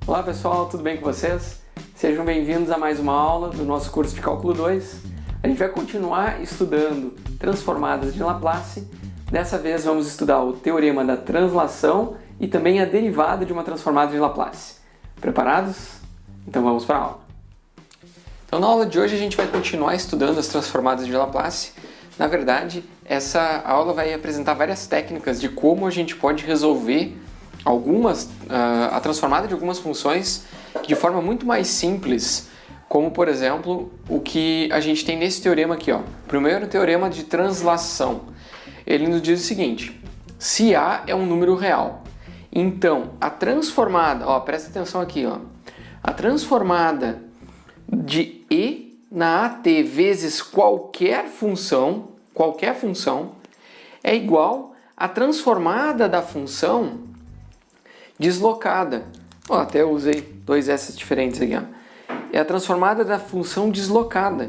Olá pessoal, tudo bem com vocês? Sejam bem-vindos a mais uma aula do nosso curso de Cálculo 2. A gente vai continuar estudando transformadas de Laplace. Dessa vez vamos estudar o teorema da translação e também a derivada de uma transformada de Laplace. Preparados? Então vamos para a aula. Então na aula de hoje a gente vai continuar estudando as transformadas de Laplace. Na verdade, essa aula vai apresentar várias técnicas de como a gente pode resolver a transformada de algumas funções de forma muito mais simples, como por exemplo o que a gente tem nesse teorema aqui, ó. Primeiro teorema de translação. Ele nos diz o seguinte: se A é um número real, então a transformada, ó, presta atenção aqui, ó, a transformada de E na AT vezes qualquer função é igual à transformada da função deslocada. Ó, até eu usei dois S diferentes aqui, ó. É a transformada da função deslocada.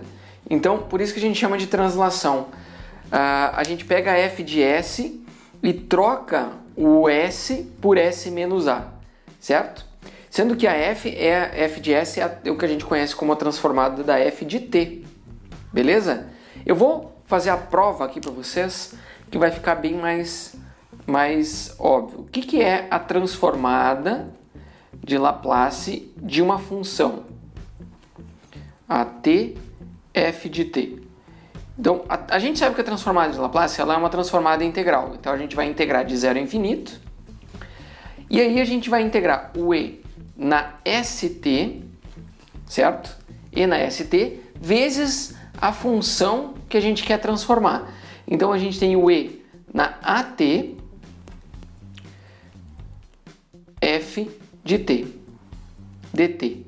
Então, por isso que a gente chama de translação. A gente pega a f de S e troca o S por S menos A, certo? Sendo que a f de S é o que a gente conhece como a transformada da f de T. Beleza? Eu vou fazer a prova aqui para vocês, que vai ficar bem mais óbvio. O que é a transformada de Laplace de uma função? A t f de t. Então, a gente sabe que a transformada de Laplace ela é uma transformada integral. Então, a gente vai integrar de zero a infinito. E aí, a gente vai integrar o e na st, certo? E na st vezes a função que a gente quer transformar. Então, a gente tem o e na at f de t, dt.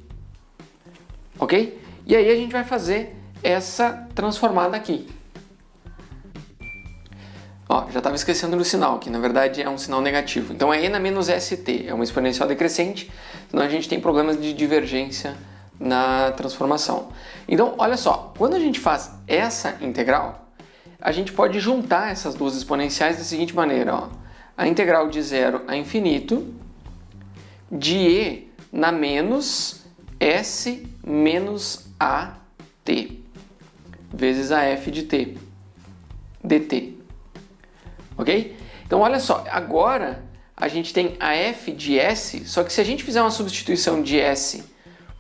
Ok? E aí a gente vai fazer essa transformada aqui. Ó, já estava esquecendo do sinal, que na verdade é um sinal negativo. Então é e na menos st, é uma exponencial decrescente, senão a gente tem problemas de divergência na transformação. Então, olha só, quando a gente faz essa integral, a gente pode juntar essas duas exponenciais da seguinte maneira, ó. A integral de zero a infinito de e na menos s menos a t vezes a f de t dt. Ok? Então olha só, agora a gente tem a f de s, só que se a gente fizer uma substituição de s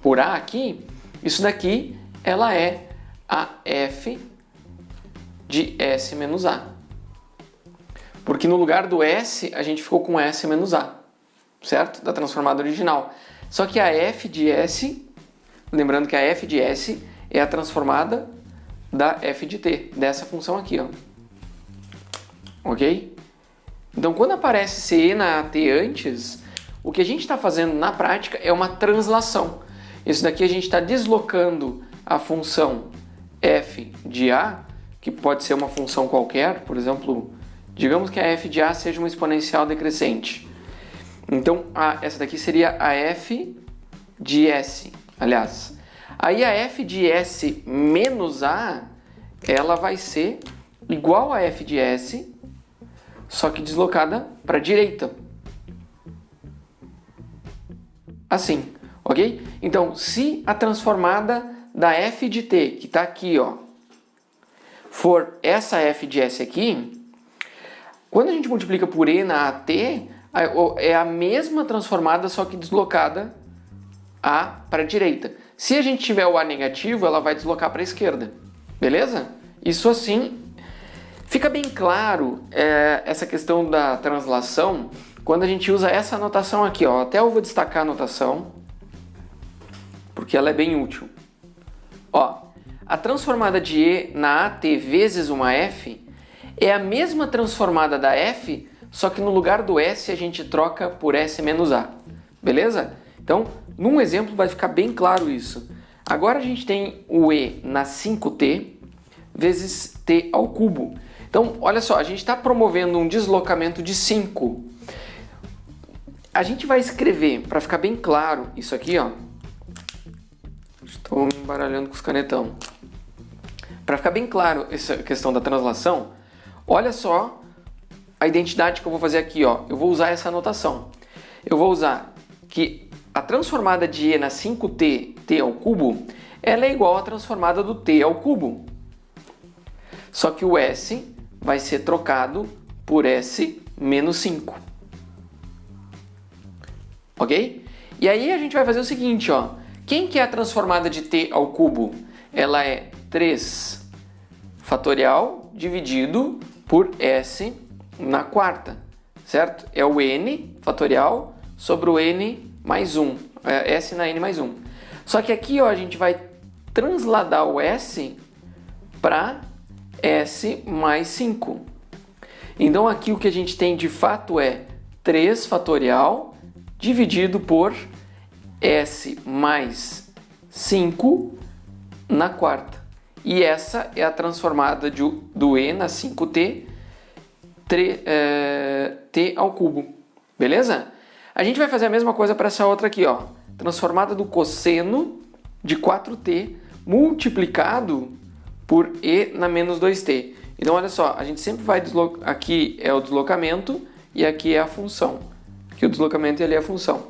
por a aqui, isso daqui ela é a f de s menos a. Porque no lugar do s a gente ficou com s menos a, certo? Da transformada original. Só que a f de s, lembrando que a f de s é a transformada da f de t, dessa função aqui, ó. Ok? Então, quando aparece esse e na at antes, o que a gente está fazendo na prática é uma translação. Isso daqui a gente está deslocando a função f de a, que pode ser uma função qualquer, por exemplo, digamos que a f de a seja uma exponencial decrescente. Então, essa daqui seria a f de s, aliás. Aí a f de s menos a, ela vai ser igual a f de s, só que deslocada para a direita. Assim, ok? Então, se a transformada da f de t, que está aqui, ó, for essa f de s aqui, quando a gente multiplica por e na at, é a mesma transformada, só que deslocada para a direita. Se a gente tiver o a negativo, ela vai deslocar para a esquerda. Beleza? Isso assim, fica bem claro essa questão da translação quando a gente usa essa anotação aqui, ó. Até eu vou destacar a anotação, porque ela é bem útil. Ó, a transformada de e na at vezes uma f é a mesma transformada da f, só que no lugar do s a gente troca por s menos a. Beleza? Então, num exemplo vai ficar bem claro isso. Agora a gente tem o e na 5t vezes t ao cubo. Então, olha só, a gente está promovendo um deslocamento de 5. A gente vai escrever, para ficar bem claro, isso aqui, ó. Estou me embaralhando com os canetão. Para ficar bem claro essa questão da translação, olha só a identidade que eu vou fazer aqui, ó. Eu vou usar essa anotação. Eu vou usar que a transformada de e na 5t, t ao cubo, ela é igual à transformada do t ao cubo. Só que o s vai ser trocado por s menos 5. Ok? E aí a gente vai fazer o seguinte, ó. Quem que é a transformada de t ao cubo? Ela é 3 fatorial dividido por s na quarta, certo? É o n fatorial sobre o n mais 1, s na n mais 1. Só que aqui, ó, a gente vai transladar o s para s mais 5. Então aqui o que a gente tem de fato é 3 fatorial dividido por s mais 5 na quarta. E essa é a transformada do e na 5t t ao cubo. Beleza? A gente vai fazer a mesma coisa para essa outra aqui, ó. Transformada do cosseno de 4t multiplicado por e na menos 2t. Então, olha só, a gente sempre vai deslocar... Aqui é o deslocamento e aqui é a função. Aqui o deslocamento e ali é a função.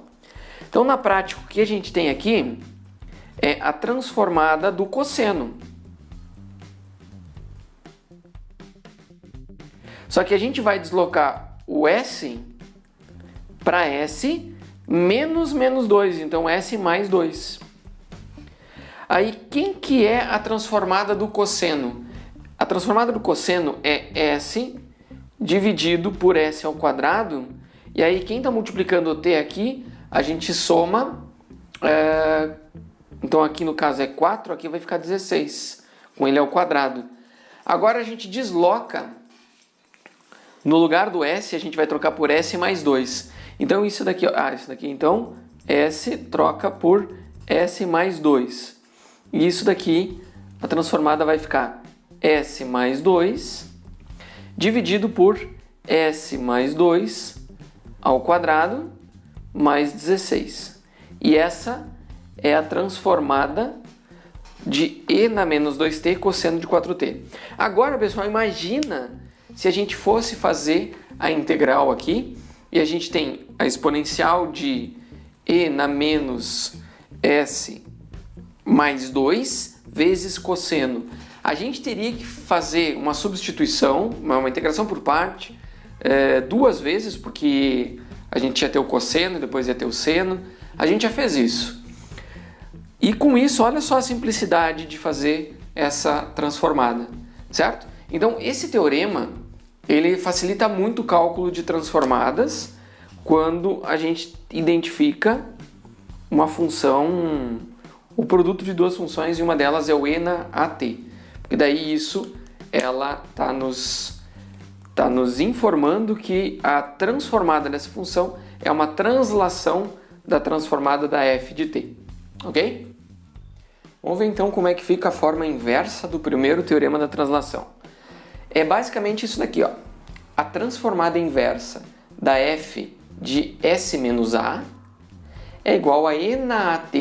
Então, na prática, o que a gente tem aqui é a transformada do cosseno. Só que a gente vai deslocar o s para s menos 2, então s mais 2. Aí, quem que é a transformada do cosseno? A transformada do cosseno é s dividido por s ao quadrado, e aí quem está multiplicando o t aqui, a gente soma, então aqui no caso é 4, aqui vai ficar 16, com ele ao quadrado. Agora a gente desloca, no lugar do s a gente vai trocar por s mais 2. Então isso daqui, isso daqui então, s troca por s mais 2. E isso daqui, a transformada vai ficar s mais 2 dividido por s mais 2 ao quadrado mais 16. E essa é a transformada de e na menos 2t cosseno de 4t. Agora, pessoal, imagina se a gente fosse fazer a integral aqui e a gente tem a exponencial de e na menos s mais 2 vezes cosseno. A gente teria que fazer uma substituição, uma integração por parte, duas vezes, porque a gente ia ter o cosseno e depois ia ter o seno. A gente já fez isso. E com isso, olha só a simplicidade de fazer essa transformada, certo? Então, esse teorema, ele facilita muito o cálculo de transformadas quando a gente identifica uma função, o produto de duas funções, e uma delas é o e na at. Porque daí isso, ela está nos informando que a transformada dessa função é uma translação da transformada da f de t. Ok? Vamos ver então como é que fica a forma inversa do primeiro teorema da translação. É basicamente isso daqui, ó. A transformada inversa da f de s menos a é igual a e na at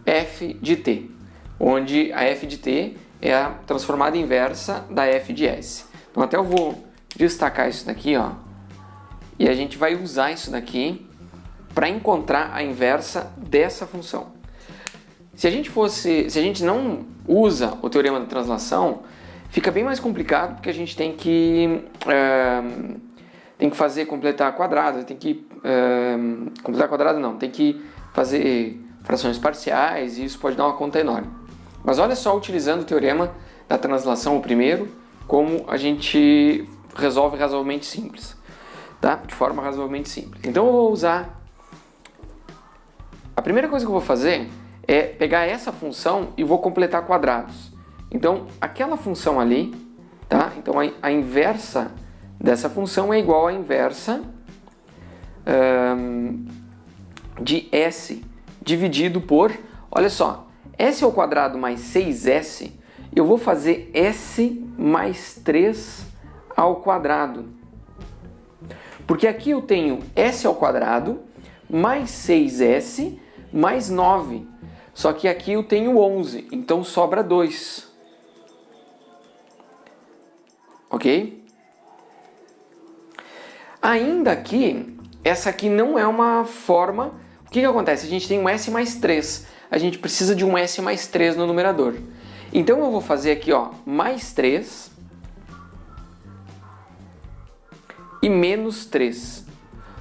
f de t, onde a f de t é a transformada inversa da f de s. Então até eu vou destacar isso daqui, ó, e a gente vai usar isso daqui para encontrar a inversa dessa função. Se a gente não usa o teorema da translação, fica bem mais complicado, porque a gente tem que fazer completar quadrado, tem que fazer frações parciais, e isso pode dar uma conta enorme. Mas olha só, utilizando o teorema da translação, o primeiro, como a gente resolve razoavelmente simples, tá? De forma razoavelmente simples. Então eu vou usar... A primeira coisa que eu vou fazer é pegar essa função e vou completar quadrados. Então, aquela função ali, tá? Então a inversa dessa função é igual à inversa de s dividido por... Olha só, s ao quadrado mais 6s, eu vou fazer s mais 3 ao quadrado. Porque aqui eu tenho s ao quadrado mais 6s mais 9. Só que aqui eu tenho 11, então sobra 2. Ok? Ainda aqui, essa aqui não é uma forma o que acontece? A gente tem um S mais 3, a gente precisa de um S mais 3 no numerador. Então eu vou fazer aqui, ó, mais 3 e menos 3.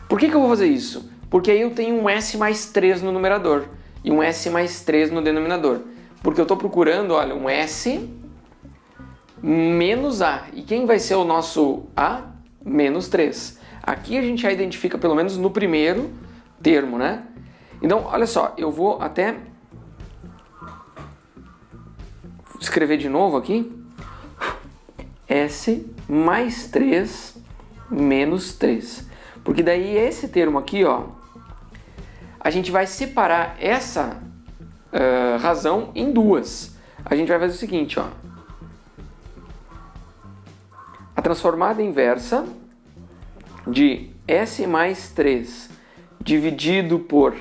Por que eu vou fazer isso? Porque aí eu tenho um S mais 3 no numerador e um S mais 3 no denominador. Porque eu estou procurando, olha, um S menos A. E quem vai ser o nosso A? Menos 3. Aqui a gente já identifica pelo menos no primeiro termo, né? Então, olha só, eu vou até escrever de novo aqui. S mais 3 menos 3. Porque daí esse termo aqui, ó, a gente vai separar essa razão em duas. A gente vai fazer o seguinte, ó. A transformada inversa de S mais 3 dividido por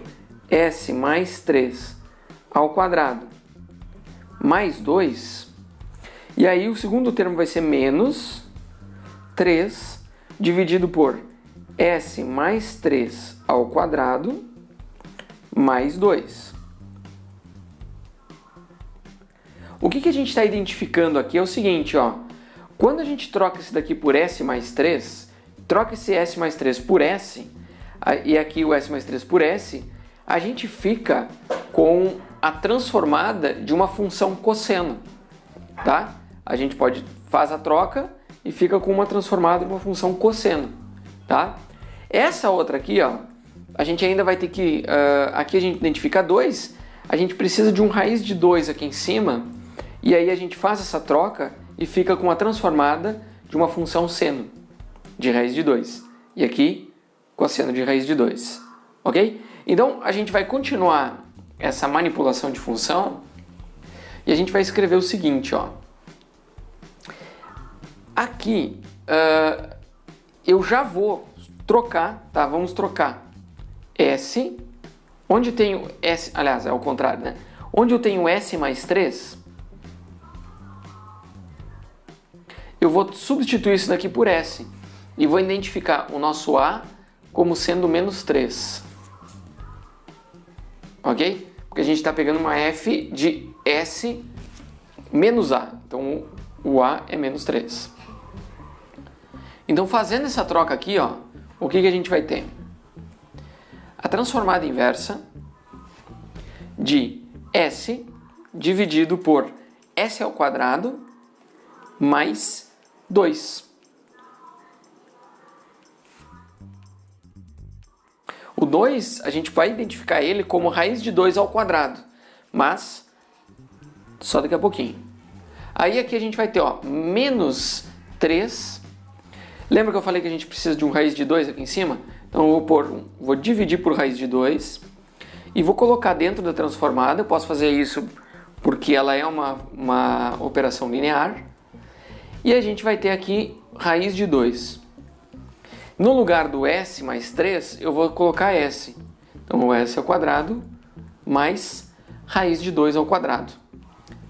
S mais 3 ao quadrado mais 2. E aí o segundo termo vai ser menos 3 dividido por S mais 3 ao quadrado mais 2. O que a gente está identificando aqui é o seguinte, ó. Quando a gente troca esse daqui por S mais 3, troca esse S mais 3 por S, e aqui o S mais 3 por S, a gente fica com a transformada de uma função cosseno, tá? A gente faz a troca e fica com uma transformada de uma função cosseno, tá? Essa outra aqui, ó, a gente ainda vai ter que, aqui a gente identifica 2, a gente precisa de um raiz de 2 aqui em cima, e aí a gente faz essa troca e fica com a transformada de uma função seno de raiz de 2. E aqui, cosseno de raiz de 2. Ok? Então, a gente vai continuar essa manipulação de função e a gente vai escrever o seguinte, ó. Aqui, eu já vou trocar, tá? Vamos trocar S, onde eu tenho S, aliás, é o contrário, né? Onde eu tenho S mais 3, eu vou substituir isso daqui por S e vou identificar o nosso A como sendo menos 3. Ok? Porque a gente está pegando uma F de S menos A. Então o A é menos 3. Então fazendo essa troca aqui, ó, o que a gente vai ter? A transformada inversa de S dividido por S ao quadrado mais 2. O 2, a gente vai identificar ele como raiz de 2 ao quadrado, mas só daqui a pouquinho. Aí aqui a gente vai ter, ó, menos 3. Lembra que eu falei que a gente precisa de um raiz de 2 aqui em cima? Então eu vou dividir por raiz de 2 e vou colocar dentro da transformada. Eu posso fazer isso porque ela é uma operação linear. E a gente vai ter aqui raiz de 2. No lugar do S mais 3, eu vou colocar S. Então, o S ao quadrado mais raiz de 2 ao quadrado.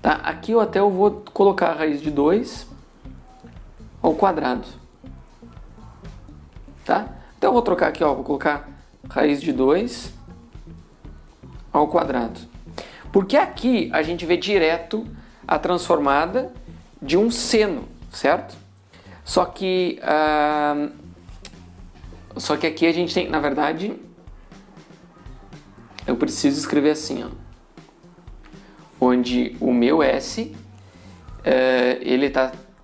Tá? Aqui eu vou colocar a raiz de 2 ao quadrado. Tá? Então, eu vou trocar aqui, ó, vou colocar raiz de 2 ao quadrado. Porque aqui a gente vê direto a transformada de um seno, certo? Só que aqui a gente tem, na verdade, eu preciso escrever assim, ó, onde o meu S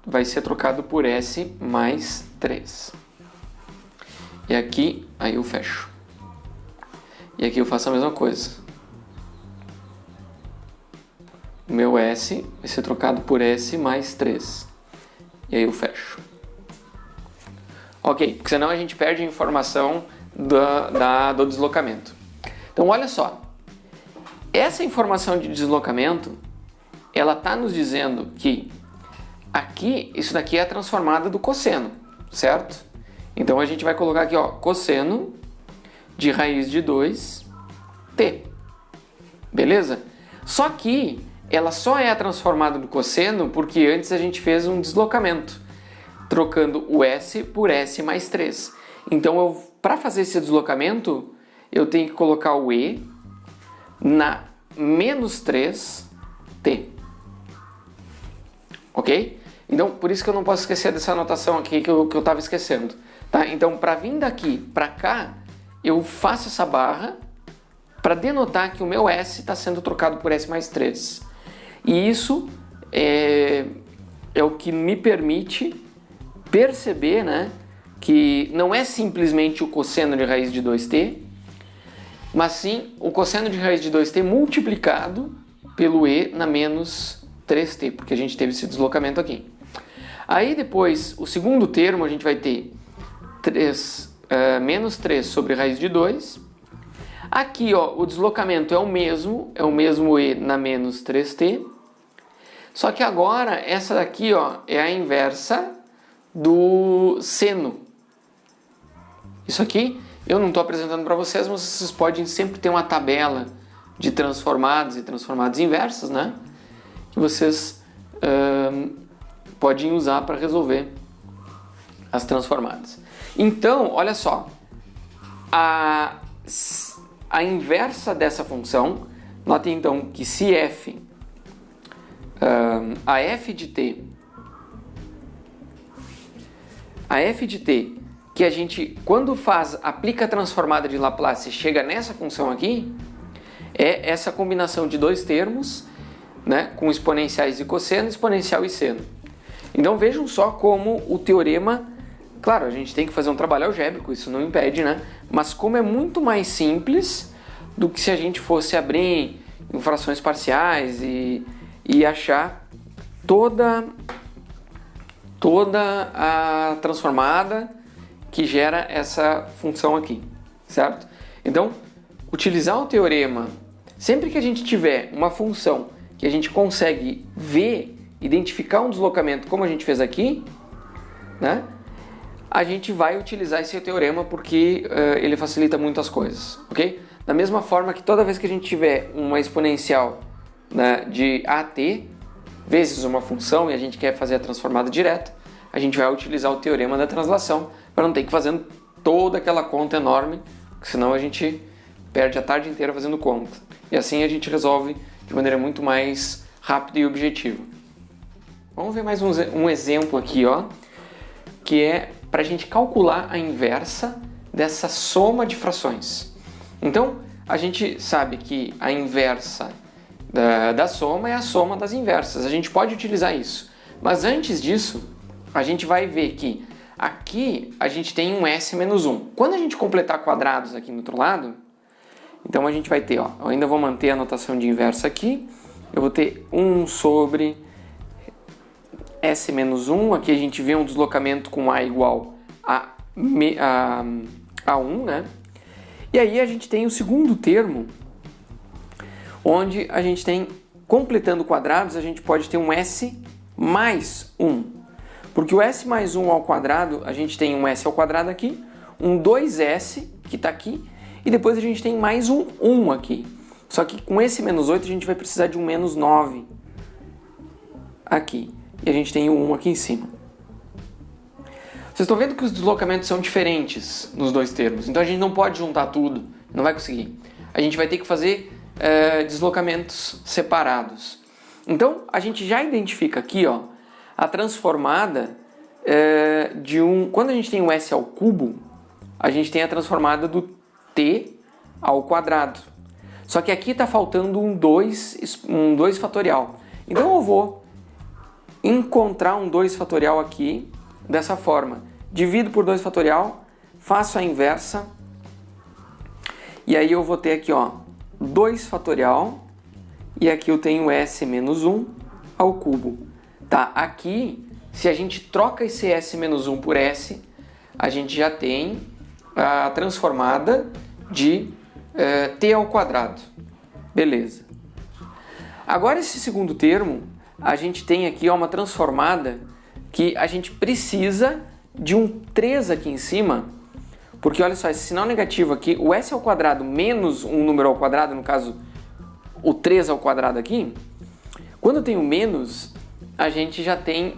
vai ser trocado por S mais 3. E aqui, aí eu fecho. E aqui eu faço a mesma coisa. O meu S vai ser trocado por S mais 3. E aí eu fecho. Ok, porque senão a gente perde a informação do deslocamento. Então olha só, essa informação de deslocamento, ela está nos dizendo que aqui, isso daqui é a transformada do cosseno, certo? Então a gente vai colocar aqui, ó, cosseno de raiz de 2t, beleza? Só que ela só é a transformada do cosseno porque antes a gente fez um deslocamento, trocando o S por S mais 3. Então, para fazer esse deslocamento, eu tenho que colocar o e na menos 3t. Ok? Então, por isso que eu não posso esquecer dessa anotação aqui que eu estava esquecendo. Tá? Então, para vir daqui para cá, eu faço essa barra para denotar que o meu S está sendo trocado por S mais 3. E isso é o que me permite perceber, né, que não é simplesmente o cosseno de raiz de 2t, mas sim o cosseno de raiz de 2t multiplicado pelo e na menos 3t, porque a gente teve esse deslocamento aqui. Aí depois, o segundo termo, a gente vai ter menos 3 sobre raiz de 2. Aqui, ó, o deslocamento é o mesmo e na menos 3t. Só que agora, essa daqui, ó, é a inversa do seno. Isso aqui eu não estou apresentando para vocês, mas vocês podem sempre ter uma tabela de transformadas e transformadas inversas, né? Que vocês podem usar para resolver as transformadas. Então, olha só, a inversa dessa função, notem então que se f, a f de t, que a gente, quando aplica a transformada de Laplace, chega nessa função aqui, é essa combinação de dois termos, né, com exponenciais e cosseno, exponencial e seno. Então vejam só como o teorema, claro, a gente tem que fazer um trabalho algébrico, isso não impede, né? Mas como é muito mais simples do que se a gente fosse abrir em frações parciais e achar toda a transformada que gera essa função aqui, certo? Então, utilizar o teorema, sempre que a gente tiver uma função que a gente consegue ver, identificar um deslocamento como a gente fez aqui, né? A gente vai utilizar esse teorema porque ele facilita muito as coisas, ok? Da mesma forma que toda vez que a gente tiver uma exponencial, né, de AT vezes uma função e a gente quer fazer a transformada direta, a gente vai utilizar o teorema da translação para não ter que fazer toda aquela conta enorme, senão a gente perde a tarde inteira fazendo conta. E assim a gente resolve de maneira muito mais rápida e objetiva. Vamos ver mais um exemplo aqui, ó, que é para a gente calcular a inversa dessa soma de frações. Então, a gente sabe que a inversa da soma é a soma das inversas. A gente pode utilizar isso. Mas antes disso, a gente vai ver que aqui a gente tem um S menos 1. Quando a gente completar quadrados aqui no outro lado, então a gente vai ter, ó, eu ainda vou manter a notação de inversa aqui, eu vou ter 1 sobre S menos 1, aqui a gente vê um deslocamento com A igual a 1, né? E aí a gente tem o segundo termo, onde a gente tem, completando quadrados, a gente pode ter um S mais 1. Porque o S mais 1 ao quadrado, a gente tem um S ao quadrado aqui, um 2S, que está aqui, e depois a gente tem mais um 1 aqui. Só que com esse menos 8 a gente vai precisar de um menos 9 aqui. E a gente tem o 1 aqui em cima. Vocês estão vendo que os deslocamentos são diferentes nos dois termos. Então a gente não pode juntar tudo, não vai conseguir. A gente vai ter que fazer deslocamentos separados. Então a gente já identifica aqui, ó, a transformada de um... Quando a gente tem o S ao cubo, a gente tem a transformada do T ao quadrado. Só que aqui está faltando um 2 fatorial. Então eu vou encontrar um 2 fatorial aqui dessa forma. Divido por 2 fatorial, faço a inversa, e aí eu vou ter aqui, ó, 2 fatorial, e aqui eu tenho S menos 1 ao cubo. Tá, aqui, se a gente troca esse S menos 1 por S, a gente já tem a transformada de T ao quadrado. Beleza. Agora esse segundo termo, a gente tem aqui, ó, uma transformada que a gente precisa de um 3 aqui em cima, porque olha só, esse sinal negativo aqui, o S ao quadrado menos um número ao quadrado, no caso o 3 ao quadrado aqui, quando eu tenho menos, a gente já tem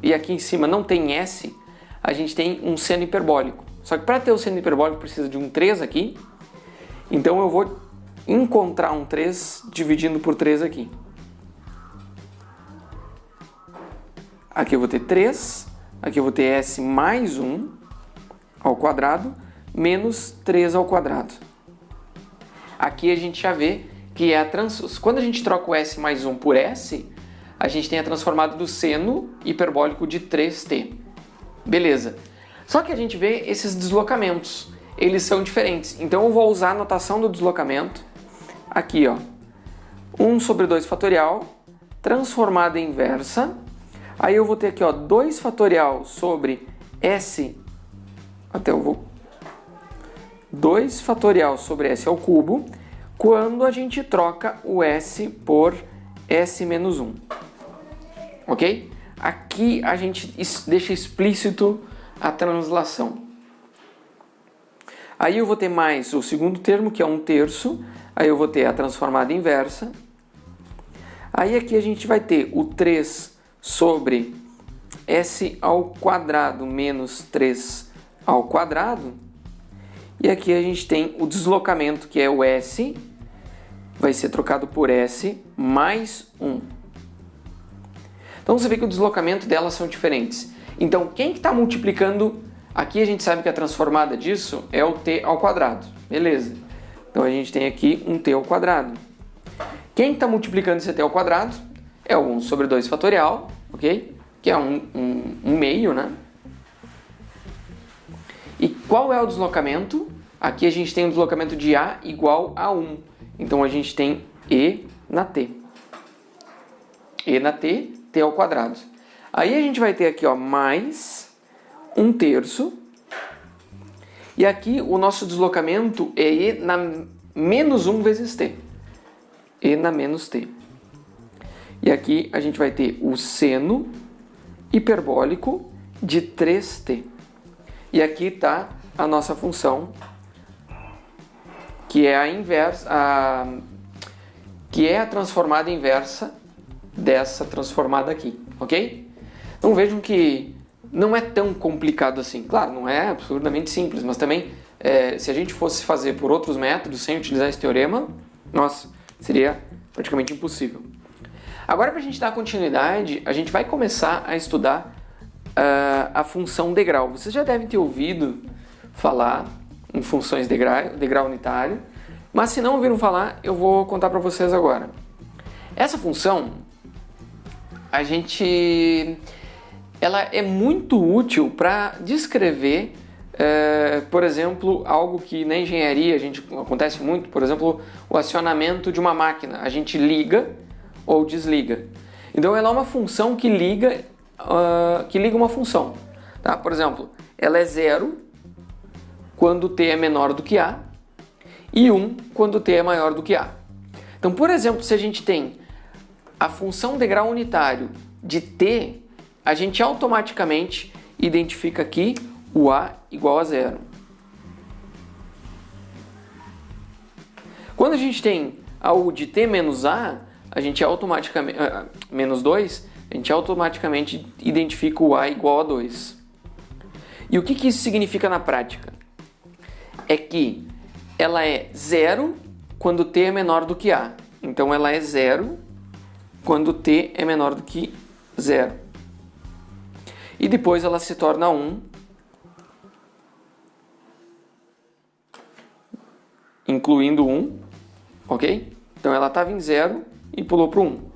e aqui em cima não tem S, a gente tem um seno hiperbólico. Só que para ter o seno hiperbólico precisa de um 3 aqui Então eu vou encontrar um 3 dividindo por 3 aqui. Aqui eu vou ter 3, aqui eu vou ter s mais 1 ao quadrado, menos 3 ao quadrado. Aqui a gente já vê que quando a gente troca o s mais 1 por s, a gente tem a transformada do seno hiperbólico de 3t. Beleza. Só que a gente vê esses deslocamentos, eles são diferentes. Então eu vou usar a notação do deslocamento, aqui ó, 1 sobre 2 fatorial, transformada inversa, aí eu vou ter aqui ó, 2 fatorial sobre s, 2 fatorial sobre s ao cubo, quando a gente troca o s por s menos 1. Ok? Aqui a gente deixa explícito a translação. Aí eu vou ter mais o segundo termo, que é 1/3. Aí eu vou ter a transformada inversa. Aí aqui a gente vai ter o 3 sobre s ao quadrado menos 3 ao quadrado. E aqui a gente tem o deslocamento, que é o s, vai ser trocado por s mais 1. Então você vê que o deslocamento delas são diferentes. Então quem que está multiplicando, aqui a gente sabe que a transformada disso é o t ao quadrado, beleza. Então a gente tem aqui um t ao quadrado. Quem está multiplicando esse t ao quadrado é o 1 sobre 2 fatorial, ok? Que é um meio, né? E qual é o deslocamento? Aqui a gente tem um deslocamento de A igual a 1. Então a gente tem E na T. E na T, T ao quadrado. Aí a gente vai ter aqui ó, mais 1/3. E aqui o nosso deslocamento é E na menos 1 vezes T. E na menos T. E aqui a gente vai ter o seno hiperbólico de 3t. E aqui está a nossa função, que é a inversa, que é a transformada inversa dessa transformada aqui, ok? Então vejam que não é tão complicado assim. Claro, não é absurdamente simples, mas também se a gente fosse fazer por outros métodos sem utilizar esse teorema, nossa, seria praticamente impossível. Agora, para a gente dar continuidade, a gente vai começar a estudar a função degrau. Vocês já devem ter ouvido falar em funções degrau unitário, mas se não ouviram falar, eu vou contar para vocês agora. Essa função, ela é muito útil para descrever, por exemplo, algo que na engenharia acontece muito, por exemplo, o acionamento de uma máquina. A gente liga ou desliga. Então ela é uma função que liga uma função. Tá? Por exemplo, ela é 0 quando t é menor do que a e 1 quando t é maior do que a. Então, por exemplo, se a gente tem a função degrau unitário de t, a gente automaticamente identifica aqui o a igual a 0. Quando a gente tem a u de t menos a, a gente automaticamente menos 2, a gente automaticamente identifica o a igual a 2. E o que isso significa na prática? É que ela é 0 quando t é menor do que a. Então ela é 0 quando t é menor do que 0. E depois ela se torna 1, incluindo 1, ok? Então ela estava em 0 e pulou para o 1.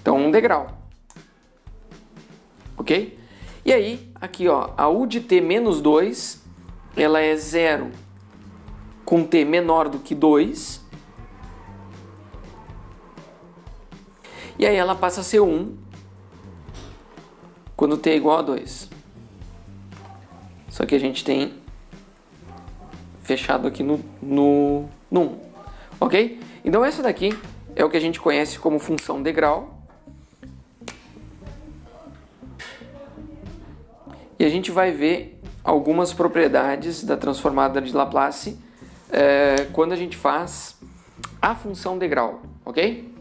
Então um degrau. Ok? E aí, aqui ó, a u de t menos 2, ela é 0 com t menor do que 2. E aí ela passa a ser 1 quando t é igual a 2. Só que a gente tem fechado aqui no 1. Ok? Então essa daqui é o que a gente conhece como função degrau. E a gente vai ver algumas propriedades da transformada de Laplace quando a gente faz a função degrau, ok?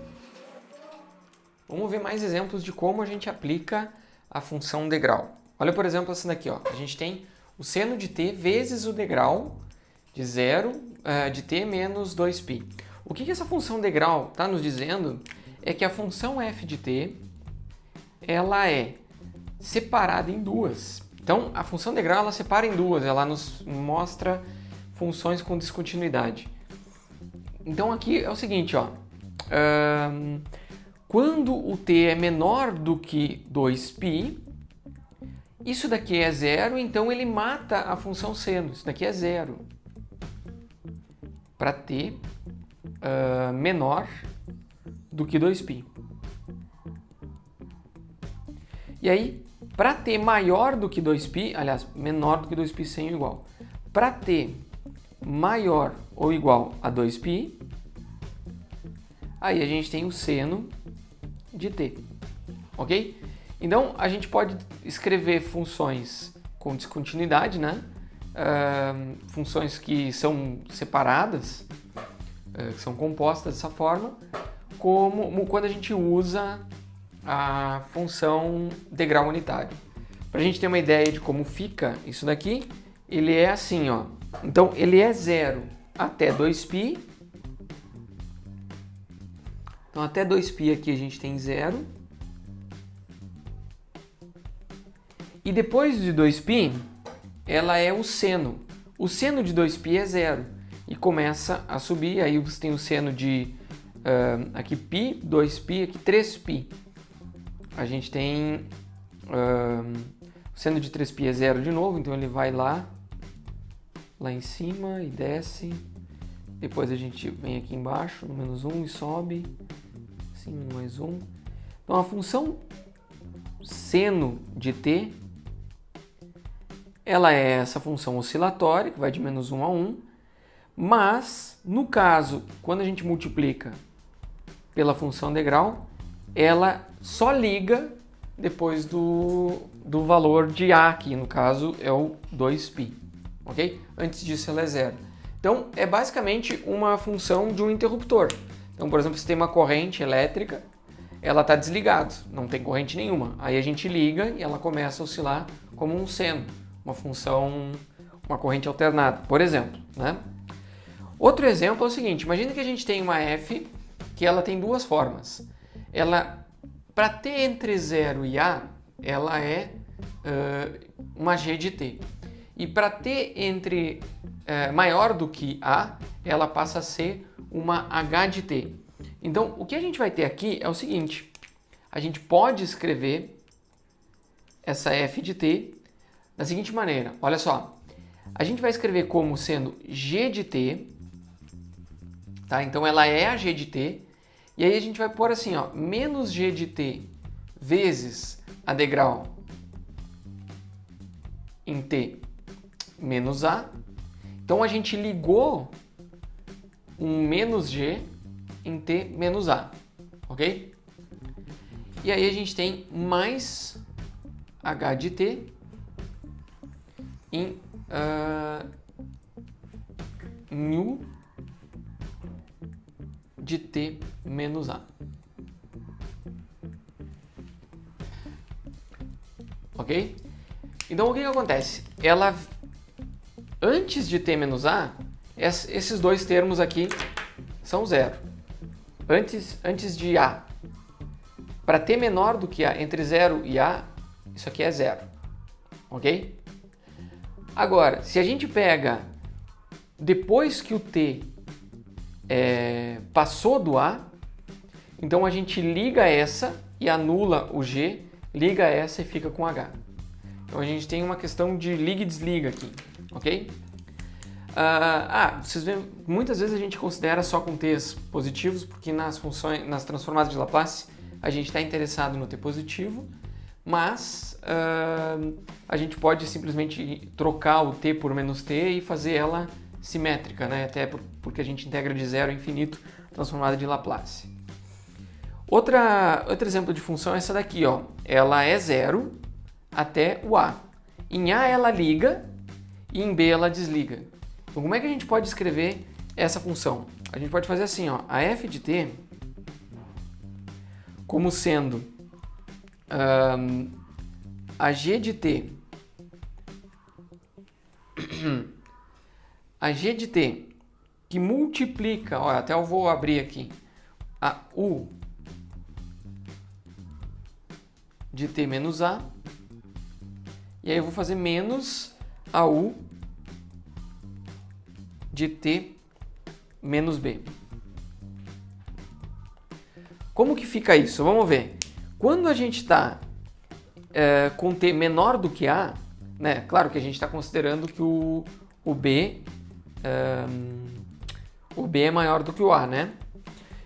Vamos ver mais exemplos de como a gente aplica a função degrau. Olha, por exemplo, essa daqui, ó. A gente tem o seno de t vezes o degrau de 0 de t menos 2π. O que essa função degrau está nos dizendo é que a função f de t ela é separada em duas. Então, a função degrau ela separa em duas, ela nos mostra funções com descontinuidade. Então, aqui é o seguinte, ó, quando o t é menor do que 2π, isso daqui é zero, então ele mata a função seno. Isso daqui é zero. Para t menor do que 2π. E aí, para t maior do que 2π, aliás, menor do que 2π sem o igual. Para t maior ou igual a 2π, aí a gente tem o seno de t, ok? Então, a gente pode escrever funções com descontinuidade, né? Funções que são separadas, que são compostas dessa forma, como quando a gente usa a função degrau unitário. Para a gente ter uma ideia de como fica isso daqui, ele é assim, ó. Então, ele é zero até 2π. Então, até 2π aqui a gente tem zero. E depois de 2π, ela é o seno. O seno de 2π é zero. E começa a subir, aí você tem o seno de aqui π, 2π, aqui 3π. A gente tem o seno de 3π é zero de novo, então ele vai lá em cima e desce. Depois a gente vem aqui embaixo, no menos 1 e sobe. Assim, mais 1. Então a função seno de t, ela é essa função oscilatória, que vai de menos 1 a 1. Mas, no caso, quando a gente multiplica pela função degrau, ela só liga depois do valor de a, que no caso é o 2π, ok? Antes disso ela é zero. Então, é basicamente uma função de um interruptor. Então, por exemplo, se tem uma corrente elétrica, ela está desligada, não tem corrente nenhuma. Aí a gente liga e ela começa a oscilar como um seno, uma função, uma corrente alternada, por exemplo, né? Outro exemplo é o seguinte, imagina que a gente tem uma f que ela tem duas formas. Ela, para t entre 0 e a, ela é uma g de t. E para t entre maior do que a, ela passa a ser uma h de t. Então, o que a gente vai ter aqui é o seguinte, a gente pode escrever essa f de t da seguinte maneira, olha só, a gente vai escrever como sendo g de t, tá? Então ela é a g de t, e aí a gente vai pôr assim, ó, menos g de t vezes a degrau em t menos a. Então a gente ligou um menos g em t menos a, ok? E aí a gente tem mais h de t em nu de t menos a. Ok? Então o que acontece? Ela, antes de t menos a, esses dois termos aqui são zero. Antes de a. Para t menor do que a, entre 0 e a, isso aqui é zero. Ok? Agora, se a gente pega depois que o t passou do a, então a gente liga essa e anula o g, liga essa e fica com h. Então a gente tem uma questão de liga e desliga aqui, ok? Vocês veem, muitas vezes a gente considera só com t's positivos, porque nas transformadas de Laplace a gente está interessado no t positivo, mas a gente pode simplesmente trocar o t por menos t e fazer ela simétrica, né? Até porque a gente integra de zero a infinito transformada de Laplace. Outro exemplo de função é essa daqui, ó. Ela é zero até o a. Em a ela liga e em b ela desliga. Então como é que a gente pode escrever essa função? A gente pode fazer assim, ó, a f de t como sendo a g de t que multiplica, olha, até eu vou abrir aqui, a u de t menos a, e aí eu vou fazer menos a u de t menos b. Como que fica isso? Vamos ver. Quando a gente está com t menor do que a, né? Claro que a gente está considerando que o b é maior do que o a, né?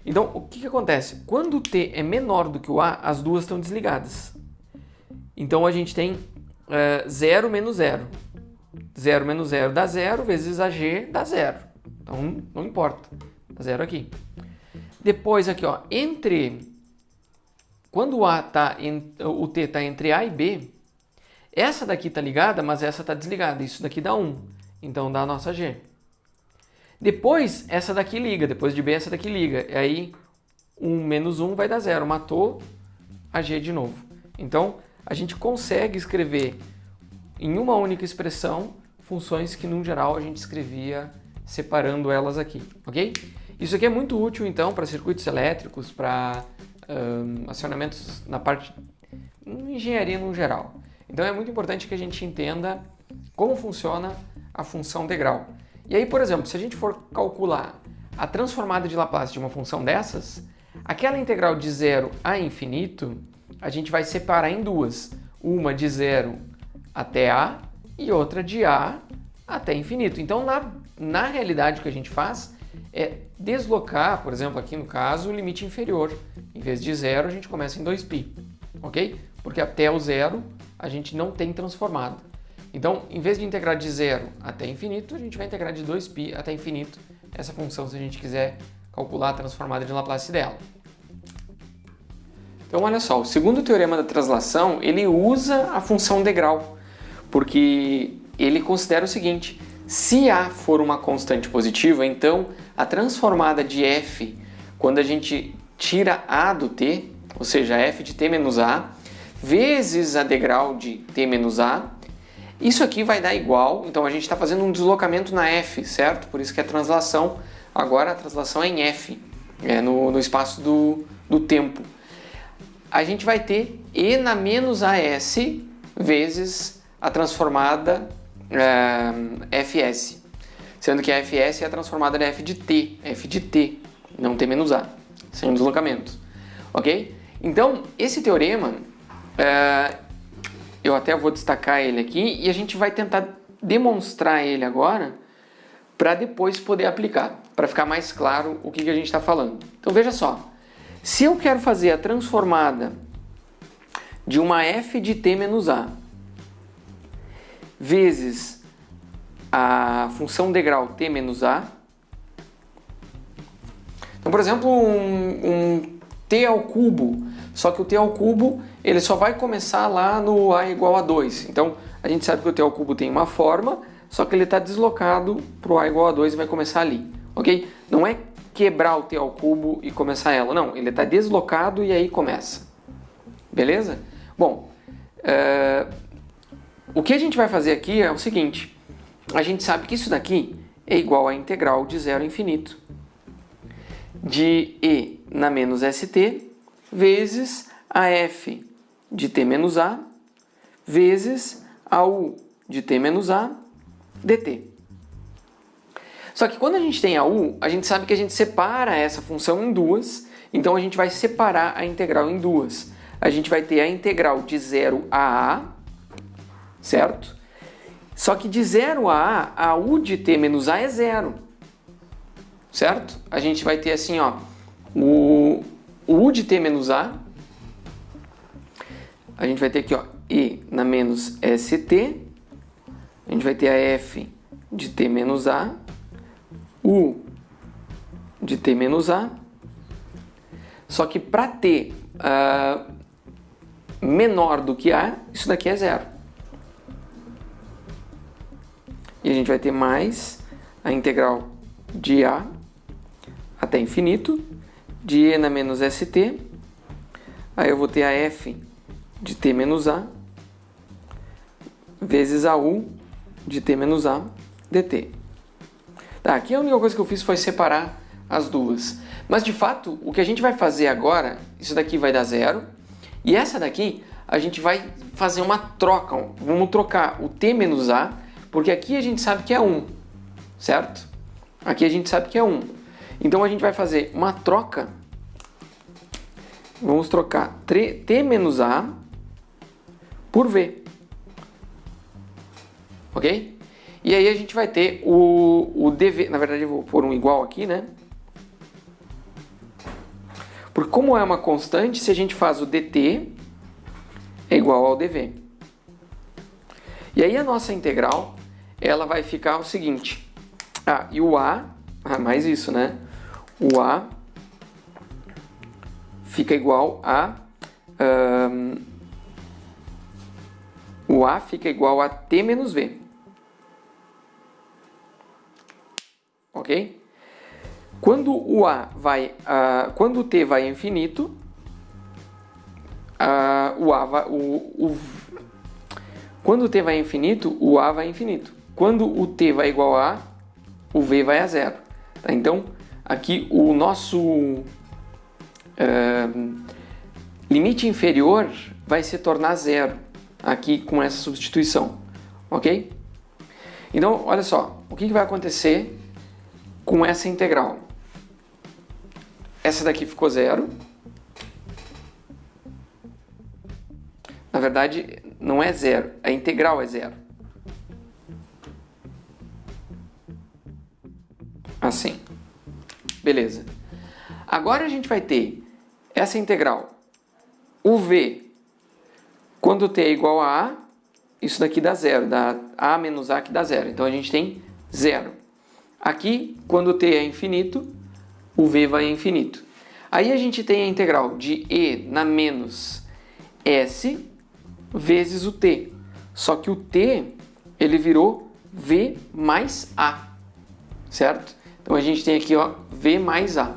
Então, o que acontece? Quando o t é menor do que o a, as duas estão desligadas. Então, a gente tem 0 menos 0. 0 menos 0 dá 0, vezes a g dá 0. Então, não importa. Dá 0 aqui. Depois, aqui, ó, quando o t está entre a e b, essa daqui está ligada, mas essa está desligada. Isso daqui dá 1. Então, dá a nossa g. Depois, essa daqui liga. Depois de b, essa daqui liga. E aí, 1 menos 1 vai dar 0. Matou a g de novo. Então, a gente consegue escrever em uma única expressão funções que, no geral, a gente escrevia separando elas aqui, ok? Isso aqui é muito útil, então, para circuitos elétricos, para acionamentos na parte de engenharia no geral. Então, é muito importante que a gente entenda como funciona a função degrau. E aí, por exemplo, se a gente for calcular a transformada de Laplace de uma função dessas, aquela integral de 0 a infinito, a gente vai separar em duas. Uma de 0 até a e outra de a até infinito. Então, na realidade, o que a gente faz é deslocar, por exemplo, aqui no caso, o limite inferior. Em vez de 0, a gente começa em 2π, ok? Porque até o 0 a gente não tem transformada. Então, em vez de integrar de 0 até infinito, a gente vai integrar de 2π até infinito essa função, se a gente quiser calcular a transformada de Laplace dela. Então, olha só, o segundo teorema da translação, ele usa a função degrau, porque ele considera o seguinte: se A for uma constante positiva, então a transformada de f, quando a gente tira A do t, ou seja, f de t menos a, vezes a degrau de t menos a, isso aqui vai dar igual, então a gente está fazendo um deslocamento na f, certo? Por isso que é translação, agora a translação é em f, no espaço do tempo. A gente vai ter e na menos as vezes a transformada fs, sendo que a fs é a transformada de f de t, não t menos a, sem deslocamento, ok? Então, esse teorema, eu até vou destacar ele aqui e a gente vai tentar demonstrar ele agora para depois poder aplicar, para ficar mais claro o que a gente está falando. Então, veja só. Se eu quero fazer a transformada de uma f de t menos a vezes a função degrau t menos a, então, por exemplo, um t ao cubo, só que o t ao cubo ele só vai começar lá no a igual a 2. Então, a gente sabe que o t ao cubo tem uma forma, só que ele está deslocado para o a igual a 2 e vai começar ali, ok? Não é quebrar o t ao cubo e começar ela. Não, ele está deslocado e aí começa. Beleza? Bom, o que a gente vai fazer aqui é o seguinte. A gente sabe que isso daqui é igual à integral de 0 a infinito de e na menos st vezes a f de t menos a vezes a u de t menos a dt. Só que quando a gente tem a u, a gente sabe que a gente separa essa função em duas, então a gente vai separar a integral em duas. A gente vai ter a integral de 0 a a, certo? Só que de 0 a u de t menos a é 0, certo? A gente vai ter assim, ó, o u de t menos a gente vai ter aqui, ó, e na menos st, a gente vai ter a f de t menos a, u de t menos a, só que para t menor do que a, isso daqui é 0. E a gente vai ter mais a integral de a até infinito, de e na menos st, aí eu vou ter a f de t menos a, vezes a u de t menos a dt. Tá, aqui a única coisa que eu fiz foi separar as duas. Mas de fato, o que a gente vai fazer agora, isso daqui vai dar 0. E essa daqui, a gente vai fazer uma troca. Vamos trocar o t menos a, porque aqui a gente sabe que é 1, certo? Aqui a gente sabe que é 1. Então a gente vai fazer uma troca. Vamos trocar t menos a por v. Ok? E aí a gente vai ter o dv. Na verdade eu vou pôr um igual aqui, né? Porque como é uma constante, se a gente faz o dt é igual ao dv. E aí a nossa integral, ela vai ficar o seguinte. E o a, mais isso, né? O a fica igual a... o a fica igual a t menos v. Ok? Quando o a vai, quando o t vai a infinito, quando o t vai a infinito, o a vai a infinito. Quando o t vai igual a, o v vai a 0. Tá? Então, aqui o nosso limite inferior vai se tornar 0 aqui com essa substituição. Ok? Então, olha só, o que vai acontecer com essa integral? Essa daqui ficou 0. Na verdade, não é 0, a integral é 0. Assim. Beleza. Agora a gente vai ter essa integral. O v, quando t é igual a a, isso daqui dá 0, dá a menos a que dá 0. Então a gente tem 0. Aqui, quando t é infinito, o v vai a infinito. Aí a gente tem a integral de e na menos s vezes o t. Só que o t, ele virou v mais a. Certo? Então a gente tem aqui, ó, v mais a.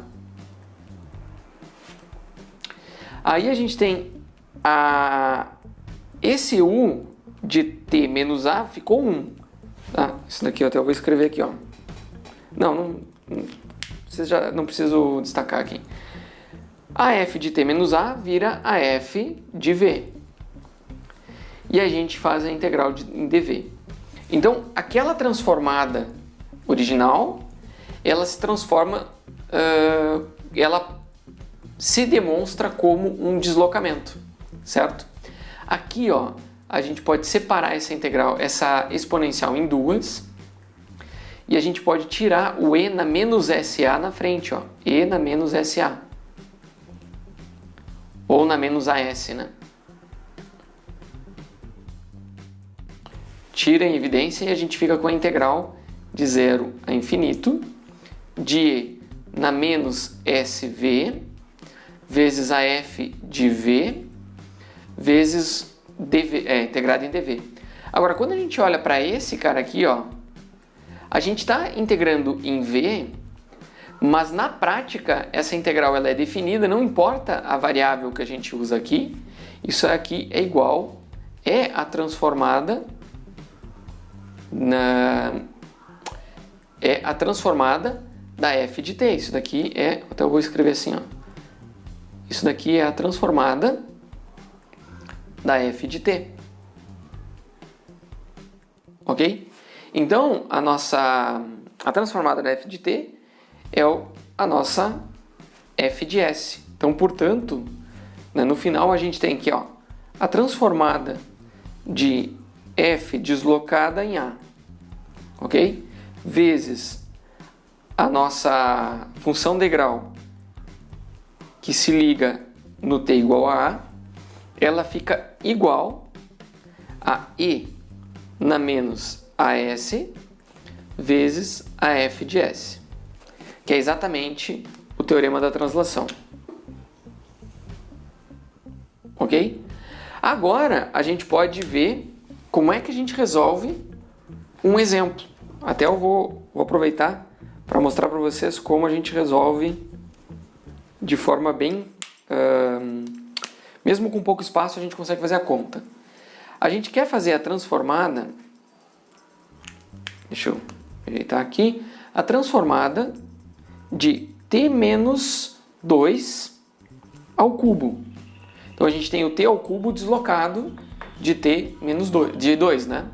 Aí a gente tem esse u de t menos a ficou 1. Tá? Isso daqui eu até vou escrever aqui, ó. Não preciso destacar aqui. A f de t menos a vira a f de v. E a gente faz a integral em dv. Então, aquela transformada original, ela se transforma, ela se demonstra como um deslocamento, certo? Aqui, ó, a gente pode separar essa integral, essa exponencial em duas, e a gente pode tirar o e na menos sa na frente, ó, e na menos sa. Ou na menos as, né? Tira em evidência e a gente fica com a integral de 0 a infinito de e na menos sv vezes a f de v vezes dv, integrado em dv. Agora, quando a gente olha para esse cara aqui, ó, a gente está integrando em v, mas na prática essa integral ela é definida, não importa a variável que a gente usa aqui, isso aqui é igual, é a transformada da f de t. Isso daqui é, então eu vou escrever assim, ó. Isso daqui é a transformada da f de t. Ok? Então, a transformada da f de t é a nossa f de s. Então, portanto, né, no final a gente tem aqui, ó, a transformada de f deslocada em a, ok? Vezes a nossa função degrau que se liga no t igual a a, ela fica igual a e na menos as vezes a f de s, que é exatamente o teorema da translação. Ok? Agora a gente pode ver como é que a gente resolve um exemplo. Até eu vou aproveitar para mostrar para vocês como a gente resolve de forma bem... mesmo com pouco espaço a gente consegue fazer a conta. A gente quer fazer a transformada... Deixa eu ajeitar aqui. a transformada de t menos 2 ao cubo. Então a gente tem o t ao cubo deslocado de t menos 2, de 2, né?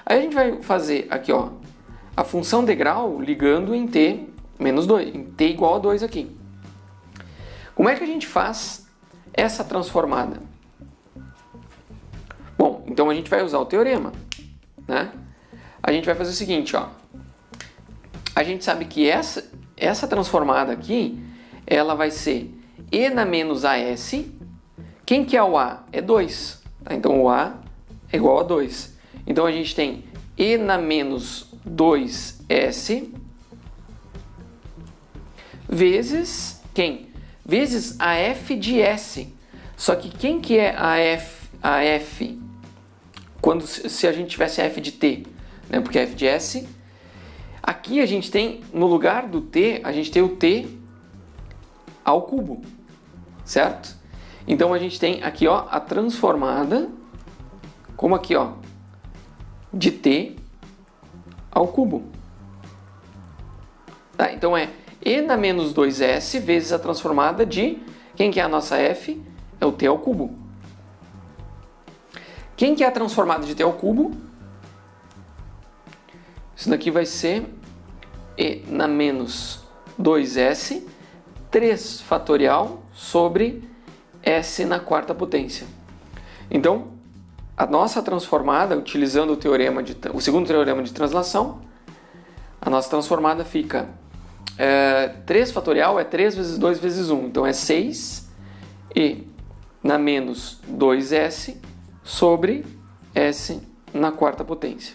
Aí a gente vai fazer aqui, ó, a função degrau ligando em t menos 2, em t igual a 2 aqui. Como é que a gente faz essa transformada? Bom, então a gente vai usar o teorema, né? A gente vai fazer o seguinte, ó. A gente sabe que essa transformada aqui, ela vai ser e na menos as. Quem que é o a? É 2. Tá? Então o a é igual a 2. Então a gente tem e na menos 2s vezes quem? Vezes a f de s. Só que quem que é a f quando, se a gente tivesse a f de t? Né? Porque a f de s... Aqui a gente tem, no lugar do t, a gente tem o t ao cubo, certo? Então a gente tem aqui, ó, a transformada, como aqui, ó, de t ao cubo. Tá? Então é e na menos 2s vezes a transformada de, quem que é a nossa f? É o t ao cubo. Quem que é a transformada de t ao cubo? Isso daqui vai ser e na menos 2s, 3 fatorial sobre s na quarta potência. Então, a nossa transformada, utilizando o segundo teorema de translação, a nossa transformada fica 3 fatorial é 3 vezes 2 vezes 1. Então é 6 e na menos 2s sobre s na quarta potência.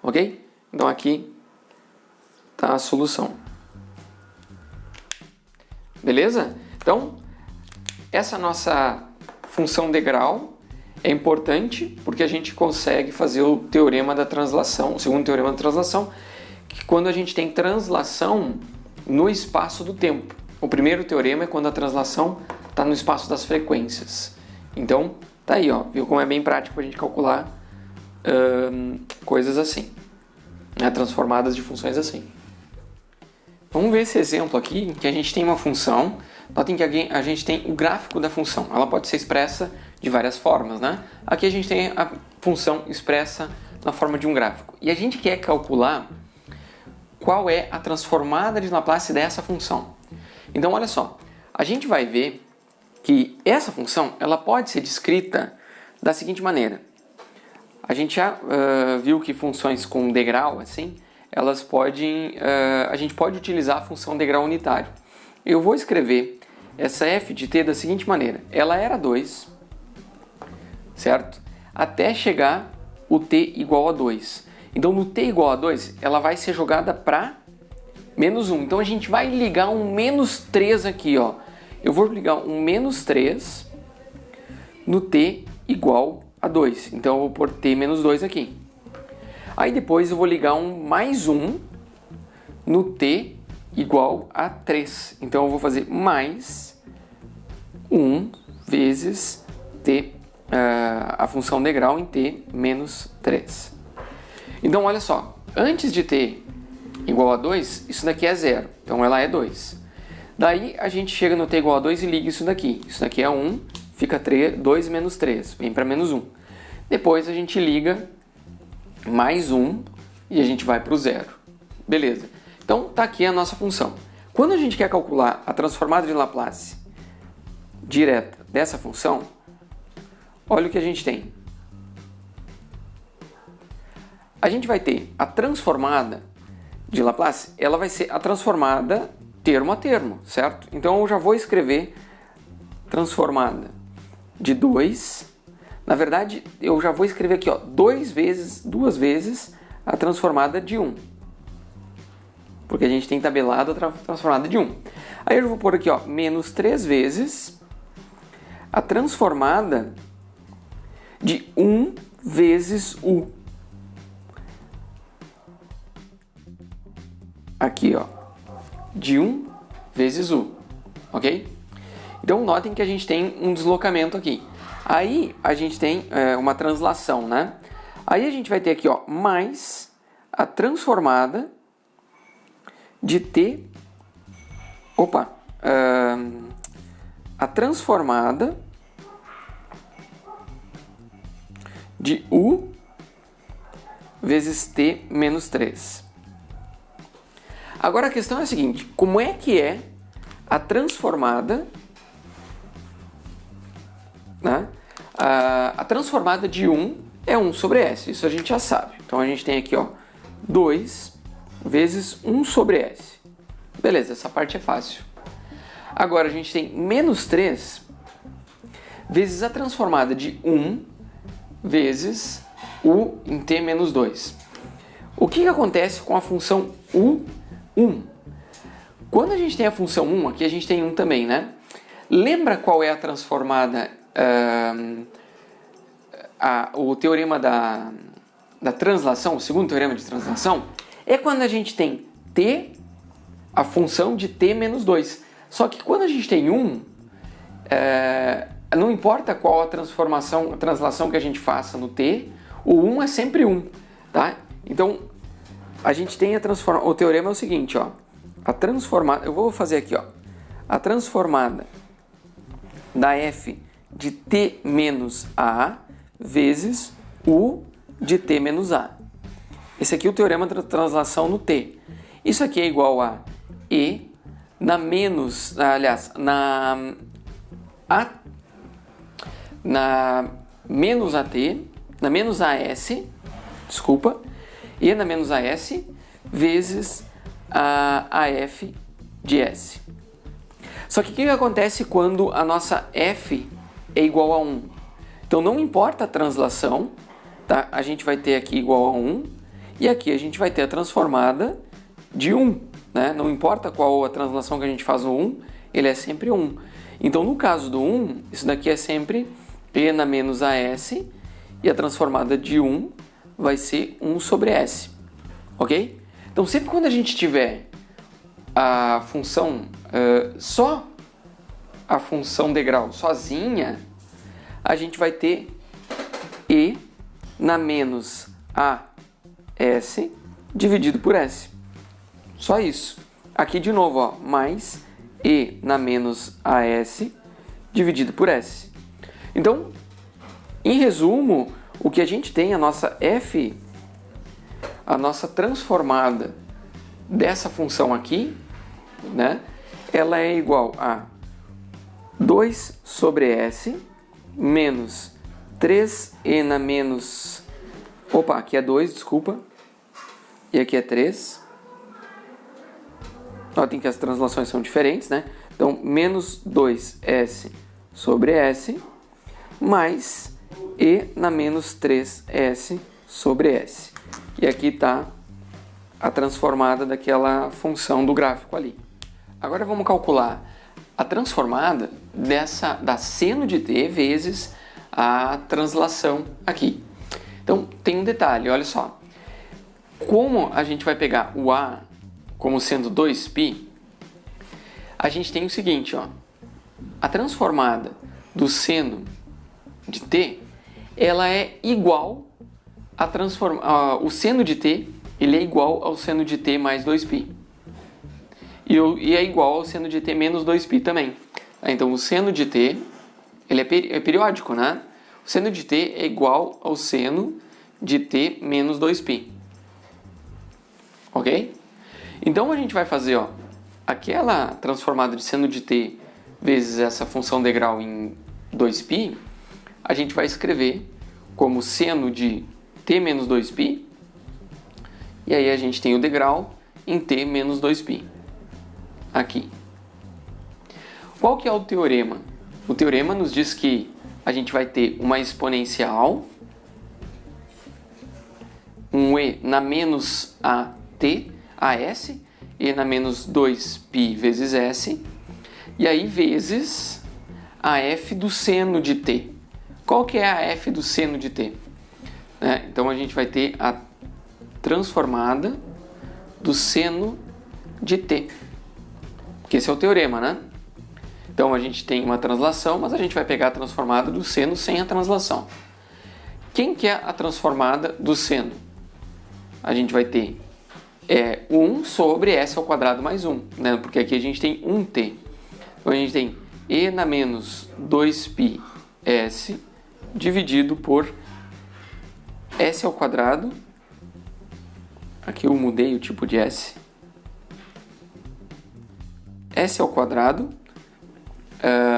Ok? Então aqui está a solução. Beleza? Então, essa nossa função degrau é importante porque a gente consegue fazer o teorema da translação, o segundo teorema da translação, que quando a gente tem translação no espaço do tempo. O primeiro teorema é quando a translação está no espaço das frequências. Então, tá aí, ó, viu como é bem prático para a gente calcular coisas assim, né, transformadas de funções assim. Vamos ver esse exemplo aqui, que a gente tem uma função. Notem que a gente tem o gráfico da função. Ela pode ser expressa de várias formas, né? Aqui a gente tem a função expressa na forma de um gráfico. E a gente quer calcular qual é a transformada de Laplace dessa função. Então, olha só. A gente vai ver que essa função ela pode ser descrita da seguinte maneira. A gente já viu que funções com degrau, assim, elas podem, a gente pode utilizar a função degrau unitário. Eu vou escrever essa f de t da seguinte maneira. Ela era 2, certo? Até chegar o t igual a 2. Então, no t igual a 2, ela vai ser jogada para menos 1. Então, a gente vai ligar um menos 3 aqui, ó. Eu vou ligar um menos 3 no t igual a 2. Então, eu vou pôr t menos 2 aqui. Aí, depois, eu vou ligar um mais 1 no t igual a 3. Então, eu vou fazer mais 1 vezes t, a função degrau em t menos 3. Então, olha só. Antes de t igual a 2, isso daqui é 0. Então, ela é 2. Daí, a gente chega no t igual a 2 e liga isso daqui. Isso daqui é 1, fica 2 menos 3, vem para menos 1. Depois, a gente liga mais 1 e a gente vai para o 0. Beleza. Então, está aqui a nossa função. Quando a gente quer calcular a transformada de Laplace direta dessa função, olha o que a gente tem. A gente vai ter a transformada de Laplace, ela vai ser a transformada termo a termo, certo? Então, eu já vou escrever transformada de 2. Na verdade, eu já vou escrever aqui, ó, duas vezes a transformada de 1. Porque a gente tem tabelado a transformada de 1. Aí eu vou pôr aqui, ó, menos 3 vezes a transformada de 1 vezes u. Aqui, ó, de 1 vezes u, ok? Então, notem que a gente tem um deslocamento aqui. Aí, a gente tem uma translação, né? Aí, a gente vai ter aqui, ó, mais a transformada de t, a transformada de u vezes t menos 3. Agora a questão é a seguinte, como é que é a transformada, né? A transformada de 1 é 1 sobre s, isso a gente já sabe. Então a gente tem aqui, ó, 2 vezes 1 sobre s. Beleza, essa parte é fácil. Agora a gente tem menos 3 vezes a transformada de 1 vezes u em t menos 2. O que acontece com a função u1? Quando a gente tem a função 1, aqui a gente tem 1 também, né? Lembra qual é a transformada, o teorema da translação, o segundo teorema de translação? É quando a gente tem t, a função de t menos 2. Só que quando a gente tem 1, não importa qual a translação que a gente faça no t, o 1 é sempre 1, tá? Então, a gente tem o teorema é o seguinte, ó. A transformada, eu vou fazer aqui, ó. A transformada da f de t menos a vezes u de t menos a. Esse aqui é o teorema da translação no t. Isso aqui é igual a e na menos, aliás, na menos at, na menos as, desculpa, e na menos as vezes a f de s. Só que o que acontece quando a nossa f é igual a 1? Então não importa a translação, tá? A gente vai ter aqui igual a 1 e aqui a gente vai ter a transformada de 1, né? Não importa qual a translação que a gente faz no 1, ele é sempre 1. Então no caso do 1, isso daqui é sempre e na menos as e a transformada de 1 vai ser 1 sobre s, ok? Então sempre quando a gente tiver a função, só a função degrau sozinha, a gente vai ter e na menos as dividido por s. Só isso. Aqui de novo, ó, mais e na menos as dividido por s. Então, em resumo, o que a gente tem, a nossa f, a nossa transformada dessa função aqui, né, ela é igual a 2 sobre s menos 3e na menos... Opa, aqui é 2, desculpa. E aqui é 3. Notem que as translações são diferentes, né? Então, menos 2s sobre s mais e na menos 3s sobre s. E aqui está a transformada daquela função do gráfico ali. Agora vamos calcular a transformada da seno de t vezes a translação aqui. Então, tem um detalhe, olha só. Como a gente vai pegar o a como sendo 2π, a gente tem o seguinte, ó. A transformada do seno de t, ela é igual o seno de t, ele é igual ao seno de t mais 2π. E é igual ao seno de t menos 2π também. Então, o seno de t, ele é periódico, né? O seno de t é igual ao seno de t menos 2π. Ok? Então, a gente vai fazer, ó, aquela transformada de seno de t vezes essa função degrau em 2π, a gente vai escrever como seno de t menos 2π, e aí a gente tem o degrau em t menos 2π. Aqui. Qual que é o teorema? O teorema nos diz que a gente vai ter uma exponencial, um e na menos as, e na menos 2π vezes s, e aí vezes a f do seno de t. Qual que é a f do seno de t? Então a gente vai ter a transformada do seno de t. Porque esse é o teorema, né? Então a gente tem uma translação, mas a gente vai pegar a transformada do seno sem a translação. Quem que é a transformada do seno? A gente vai ter é 1 sobre s ao quadrado mais 1, né? Porque aqui a gente tem 1t. Então a gente tem e na menos 2π s dividido por s ao quadrado. Aqui eu mudei o tipo de s. S ao quadrado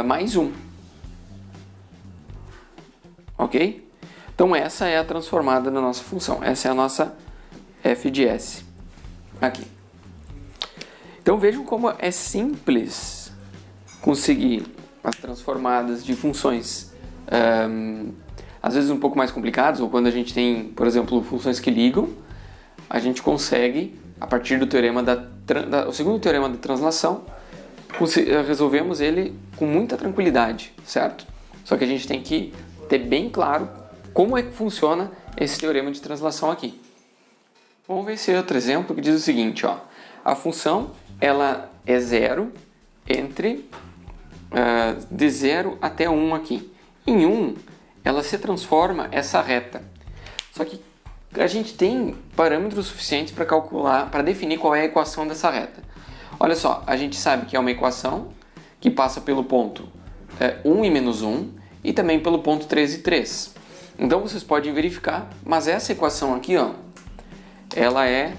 mais 1. Ok? Então essa é a transformada da nossa função. Essa é a nossa f de s. Aqui. Então vejam como é simples conseguir as transformadas de funções às vezes um pouco mais complicadas, ou quando a gente tem, por exemplo, funções que ligam, a gente consegue, a partir do teorema o segundo teorema da translação, resolvemos ele com muita tranquilidade, certo? Só que a gente tem que ter bem claro como é que funciona esse teorema de translação aqui. Vamos ver esse outro exemplo que diz o seguinte, ó. A função ela é 0 entre de 0 até 1 aqui. Em 1, ela se transforma essa reta. Só que a gente tem parâmetros suficientes para calcular, para definir qual é a equação dessa reta. Olha só, a gente sabe que é uma equação que passa pelo ponto 1 e menos 1 e também pelo ponto 3 e 3. Então vocês podem verificar, mas essa equação aqui, ó, ela é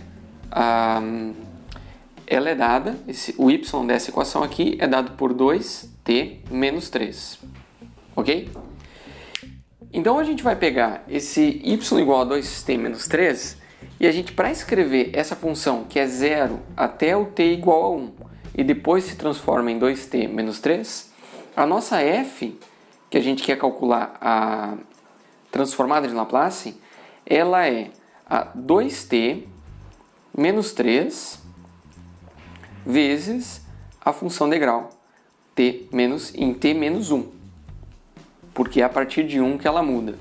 dada, o y dessa equação aqui é dado por 2t menos 3, ok? Então a gente vai pegar esse y igual a 2t menos 3 e a gente, para escrever essa função que é 0 até o t igual a 1 e depois se transforma em 2t menos 3, a nossa f, que a gente quer calcular a transformada de Laplace, ela é a 2t menos 3 vezes a função degrau em t menos 1, porque é a partir de 1 que ela muda.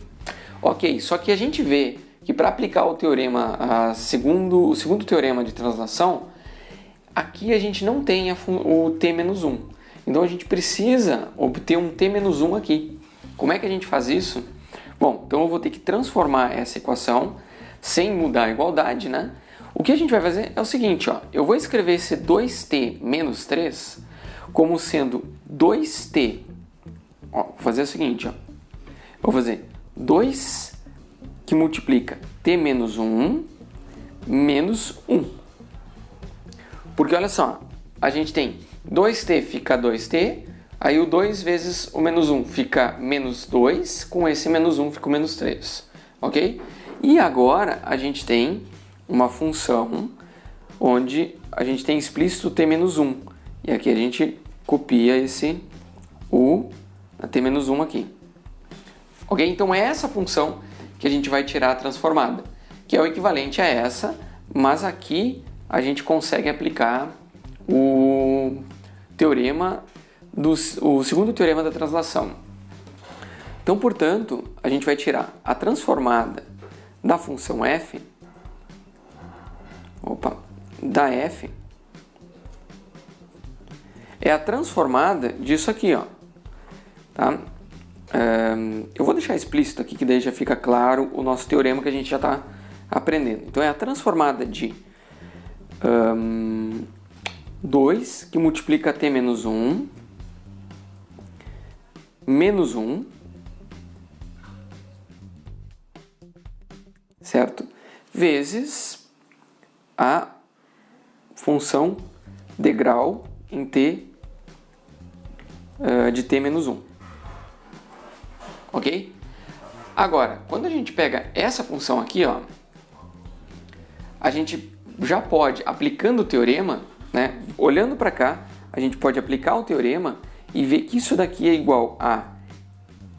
Ok, só que a gente vê que para aplicar o teorema, o segundo teorema de translação, aqui a gente não tem o t menos 1. Então a gente precisa obter um t menos 1 aqui. Como é que a gente faz isso? Bom, então eu vou ter que transformar essa equação sem mudar a igualdade, né? O que a gente vai fazer é o seguinte, ó. Eu vou escrever esse 2t menos 3 como sendo 2t. Ó, vou fazer o seguinte, ó. Vou fazer 2 que multiplica t menos 1 menos 1. Porque olha só, a gente tem 2t fica 2t, aí o 2 vezes o menos 1 fica menos 2, com esse menos 1 fica o menos 3, ok? E agora a gente tem uma função onde a gente tem explícito t menos 1, e aqui a gente copia esse t menos 1 aqui, ok? Então é essa função que a gente vai tirar a transformada, que é o equivalente a essa, mas aqui a gente consegue aplicar o segundo teorema da translação. Então, portanto, a gente vai tirar a transformada da função f, da f, é a transformada disso aqui, ó, tá? Eu vou deixar explícito aqui, que daí já fica claro o nosso teorema que a gente já está aprendendo. Então, é a transformada de 2 que multiplica t menos 1 menos 1, certo? Vezes a função degrau em t de t menos 1. Ok? Agora, quando a gente pega essa função aqui, ó, a gente já pode, aplicando o teorema, né, olhando para cá, a gente pode aplicar o teorema e ver que isso daqui é igual a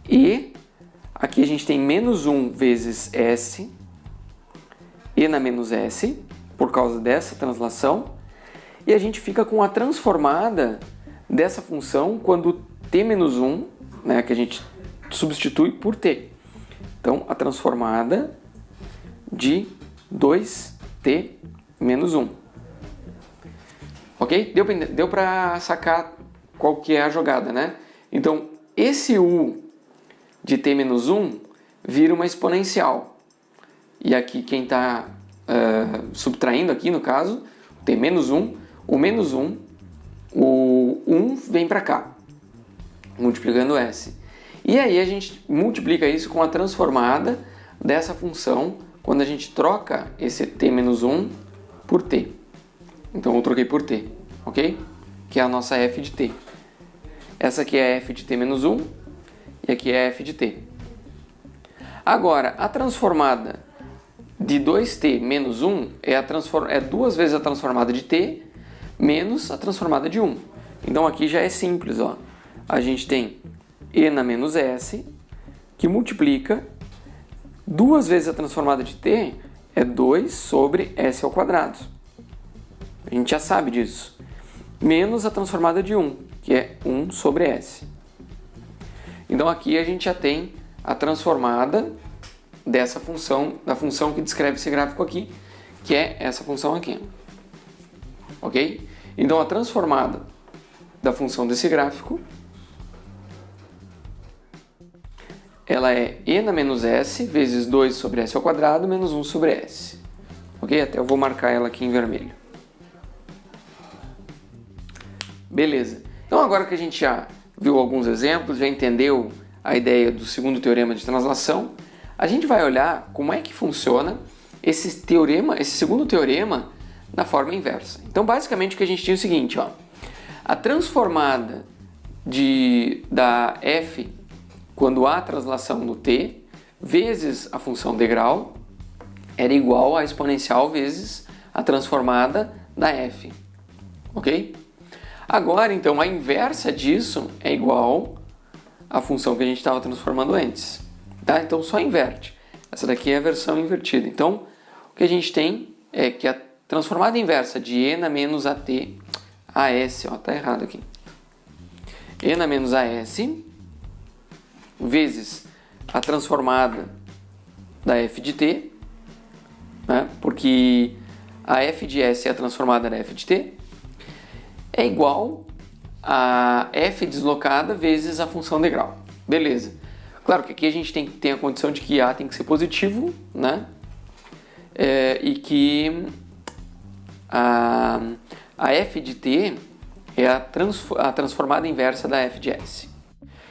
e, aqui a gente tem menos 1 vezes s, e na menos s, por causa dessa translação, e a gente fica com a transformada dessa função quando t menos 1, né, que a gente substitui por t. Então, a transformada de 2t menos 1. Ok? Deu para sacar qual que é a jogada, né? Então, esse u de t menos 1 vira uma exponencial. E aqui quem está subtraindo aqui no caso, t menos 1, o menos 1, o 1 vem para cá, multiplicando s. E aí a gente multiplica isso com a transformada dessa função quando a gente troca esse t menos 1 por t. Então eu troquei por t, ok? Que é a nossa f de t. Essa aqui é f de t menos 1 e aqui é f de t. Agora, a transformada de 2t menos 1 é duas vezes a transformada de t menos a transformada de 1. Então aqui já é simples, ó. A gente tem e na menos s, que multiplica duas vezes a transformada de t, é 2 sobre s ao quadrado. A gente já sabe disso. Menos a transformada de 1, que é 1 sobre s. Então aqui a gente já tem a transformada dessa função, da função que descreve esse gráfico aqui, que é essa função aqui. Ok? Então a transformada da função desse gráfico, ela é e na menos s vezes 2 sobre s ao quadrado menos 1 sobre s. Ok? Até eu vou marcar ela aqui em vermelho. Beleza. Então agora que a gente já viu alguns exemplos, já entendeu a ideia do segundo teorema de translação, a gente vai olhar como é que funciona esse segundo teorema na forma inversa. Então basicamente o que a gente tinha é o seguinte, ó, a transformada da f quando há translação no t vezes a função degrau era igual a exponencial vezes a transformada da f, ok? Agora, então, a inversa disso é igual à função que a gente estava transformando antes, tá? Então, só inverte. Essa daqui é a versão invertida. Então, o que a gente tem é que a transformada inversa de e na menos as, ó, tá errado aqui. E na menos as vezes a transformada da f de t, né? Porque a f de s é a transformada da f de t, é igual a f deslocada vezes a função degrau. Beleza. Claro que aqui a gente tem a condição de que a tem que ser positivo, né? E que a f de t é a transformada inversa da f de s.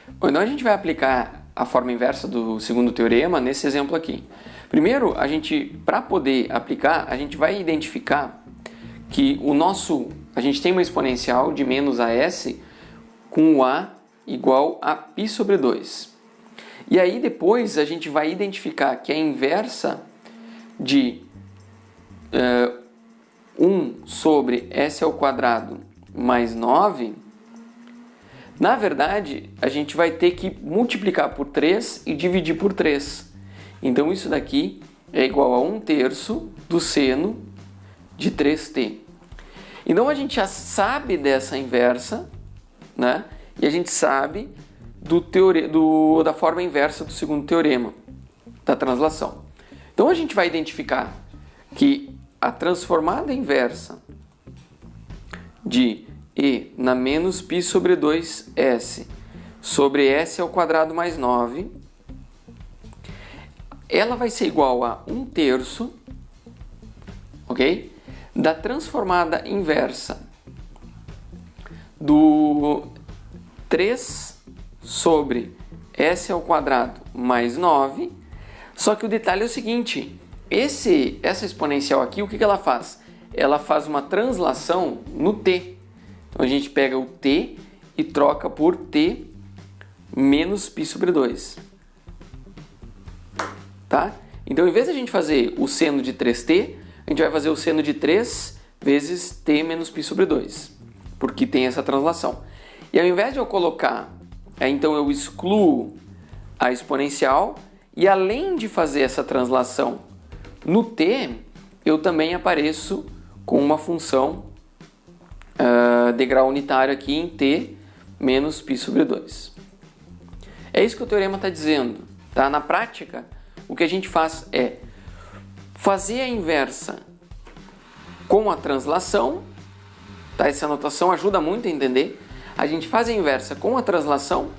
Bom, então a gente vai aplicar a forma inversa do segundo teorema nesse exemplo aqui. Primeiro, para poder aplicar, a gente vai identificar que a gente tem uma exponencial de menos as com o a igual a π sobre 2. E aí depois a gente vai identificar que a inversa de 1 sobre s ao quadrado mais 9, na verdade, a gente vai ter que multiplicar por 3 e dividir por 3. Então isso daqui é igual a 1/3 do seno de 3t. Então a gente já sabe dessa inversa, né? E a gente sabe da forma inversa do segundo teorema da translação. Então a gente vai identificar que a transformada inversa de e na menos π sobre 2s sobre s ao quadrado mais 9, ela vai ser igual a 1/3, ok? Da transformada inversa do 3 sobre s ao quadrado mais 9, só que o detalhe é o seguinte, essa exponencial aqui, o que ela faz? Ela faz uma translação no t. Então a gente pega o t e troca por t menos π sobre 2. Tá? Então, em vez de a gente fazer o seno de 3t, a gente vai fazer o seno de 3 vezes t menos π sobre 2, porque tem essa translação. E ao invés de eu colocar, então eu excluo a exponencial, e além de fazer essa translação no t, eu também apareço com uma função degrau unitário aqui em t menos π sobre 2. É isso que o teorema está dizendo. Tá? Na prática, o que a gente faz é fazer a inversa com a translação. Tá? Essa anotação ajuda muito a entender. A gente faz a inversa com a translação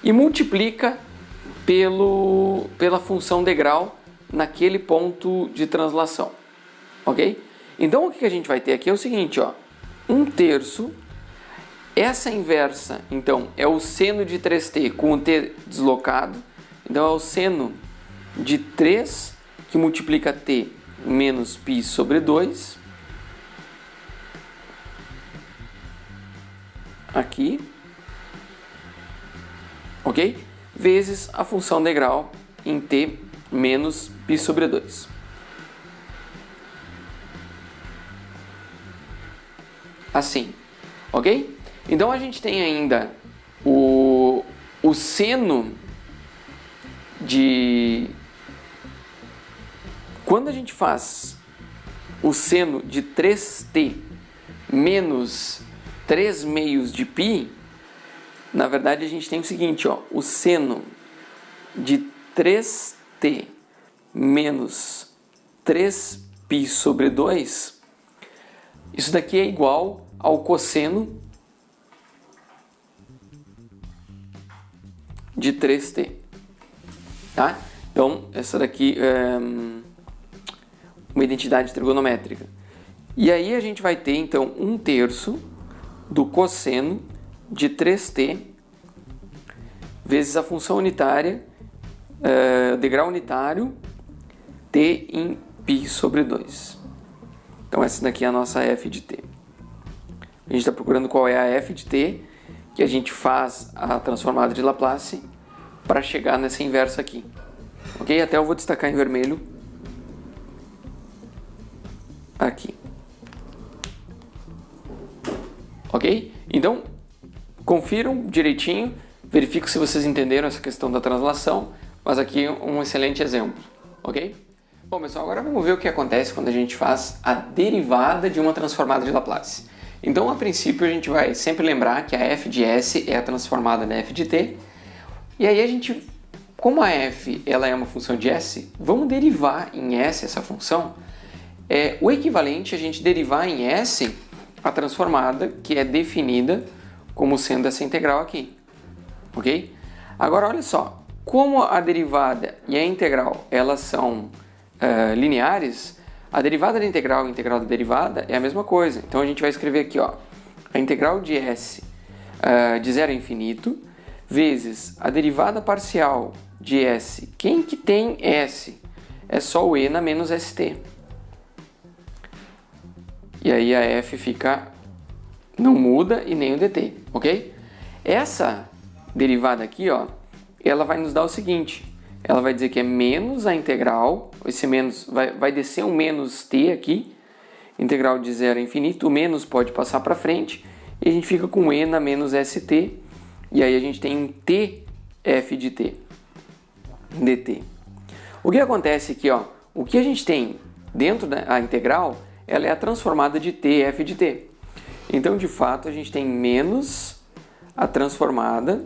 e multiplica pela função degrau naquele ponto de translação. ok? Então o que a gente vai ter aqui é o seguinte, ó, 1/3, essa inversa, então, é o seno de 3t com o t deslocado, então é o seno de 3 que multiplica t menos π sobre 2, aqui, ok? Vezes a função degrau em t menos π sobre 2. Assim, ok? Então a gente tem ainda o seno de... Quando a gente faz o seno de 3t menos 3 meios de π, na verdade a gente tem o seguinte, ó, o seno de 3t menos 3π sobre 2, isso daqui é igual ao cosseno de 3t, tá? Então, essa daqui é uma identidade trigonométrica. E aí a gente vai ter, então, 1/3 do cosseno de 3t vezes a função unitária, degrau unitário, t em π sobre 2. Então, essa daqui é a nossa f de t. A gente está procurando qual é a f de t, que a gente faz a transformada de Laplace para chegar nessa inversa aqui. Ok? Até eu vou destacar em vermelho aqui. Ok? Então, confiram direitinho, verifiquem se vocês entenderam essa questão da translação, mas aqui um excelente exemplo. Ok? Bom, pessoal, agora vamos ver o que acontece quando a gente faz a derivada de uma transformada de Laplace. Então, a princípio, a gente vai sempre lembrar que a f de s é a transformada da f de t. E aí a gente, como a f ela é uma função de s, vamos derivar em s essa função. O equivalente a gente derivar em s a transformada que é definida como sendo essa integral aqui. Ok? Agora, olha só. Como a derivada e a integral elas são lineares, a derivada da integral e a integral da derivada é a mesma coisa. Então a gente vai escrever aqui, ó, a integral de s de 0 a infinito vezes a derivada parcial de s. Quem que tem s? É só o e na menos st. E aí a f fica, não muda e nem o dt, ok? Essa derivada aqui, ó, ela vai nos dar o seguinte. Ela vai dizer que é menos a integral, esse menos vai descer um menos t aqui, integral de 0 a infinito, o menos pode passar para frente, e a gente fica com e na menos st, e aí a gente tem um t f de t, dt. O que acontece aqui, ó, o que a gente tem dentro da integral, ela é a transformada de t f de t. Então, de fato, a gente tem menos a transformada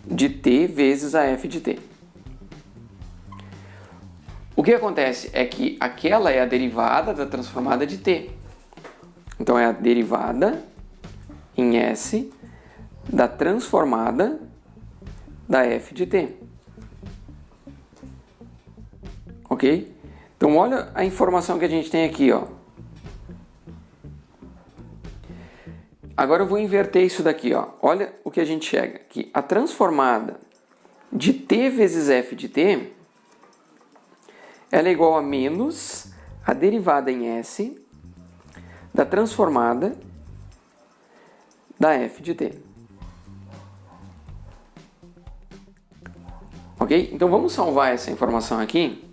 de t vezes a f de t. O que acontece é que aquela é a derivada da transformada de t. Então é a derivada em s da transformada da f de t. Ok? Então olha a informação que a gente tem aqui, ó. Agora eu vou inverter isso daqui, ó. Olha o que a gente chega, que a transformada de t vezes f de t, ela é igual a menos a derivada em s da transformada da f de t. Ok? Então vamos salvar essa informação aqui,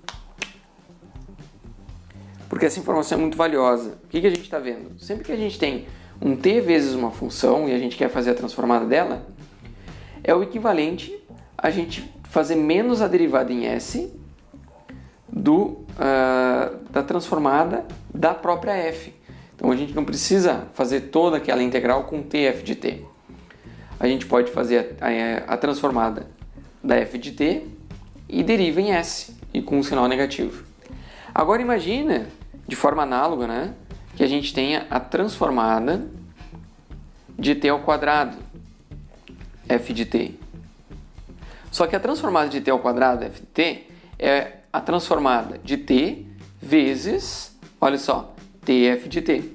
porque essa informação é muito valiosa. O que a gente está vendo? Sempre que a gente tem um t vezes uma função e a gente quer fazer a transformada dela, é o equivalente a gente fazer menos a derivada em s da transformada da própria f. Então a gente não precisa fazer toda aquela integral com tf de t. A gente pode fazer a transformada da f de t e deriva em s, e com um sinal negativo. Agora imagina, de forma análoga, né, que a gente tenha a transformada de t ao quadrado, f de t. Só que a transformada de t ao quadrado, f de t, é a transformada de t vezes, olha só, tf de t.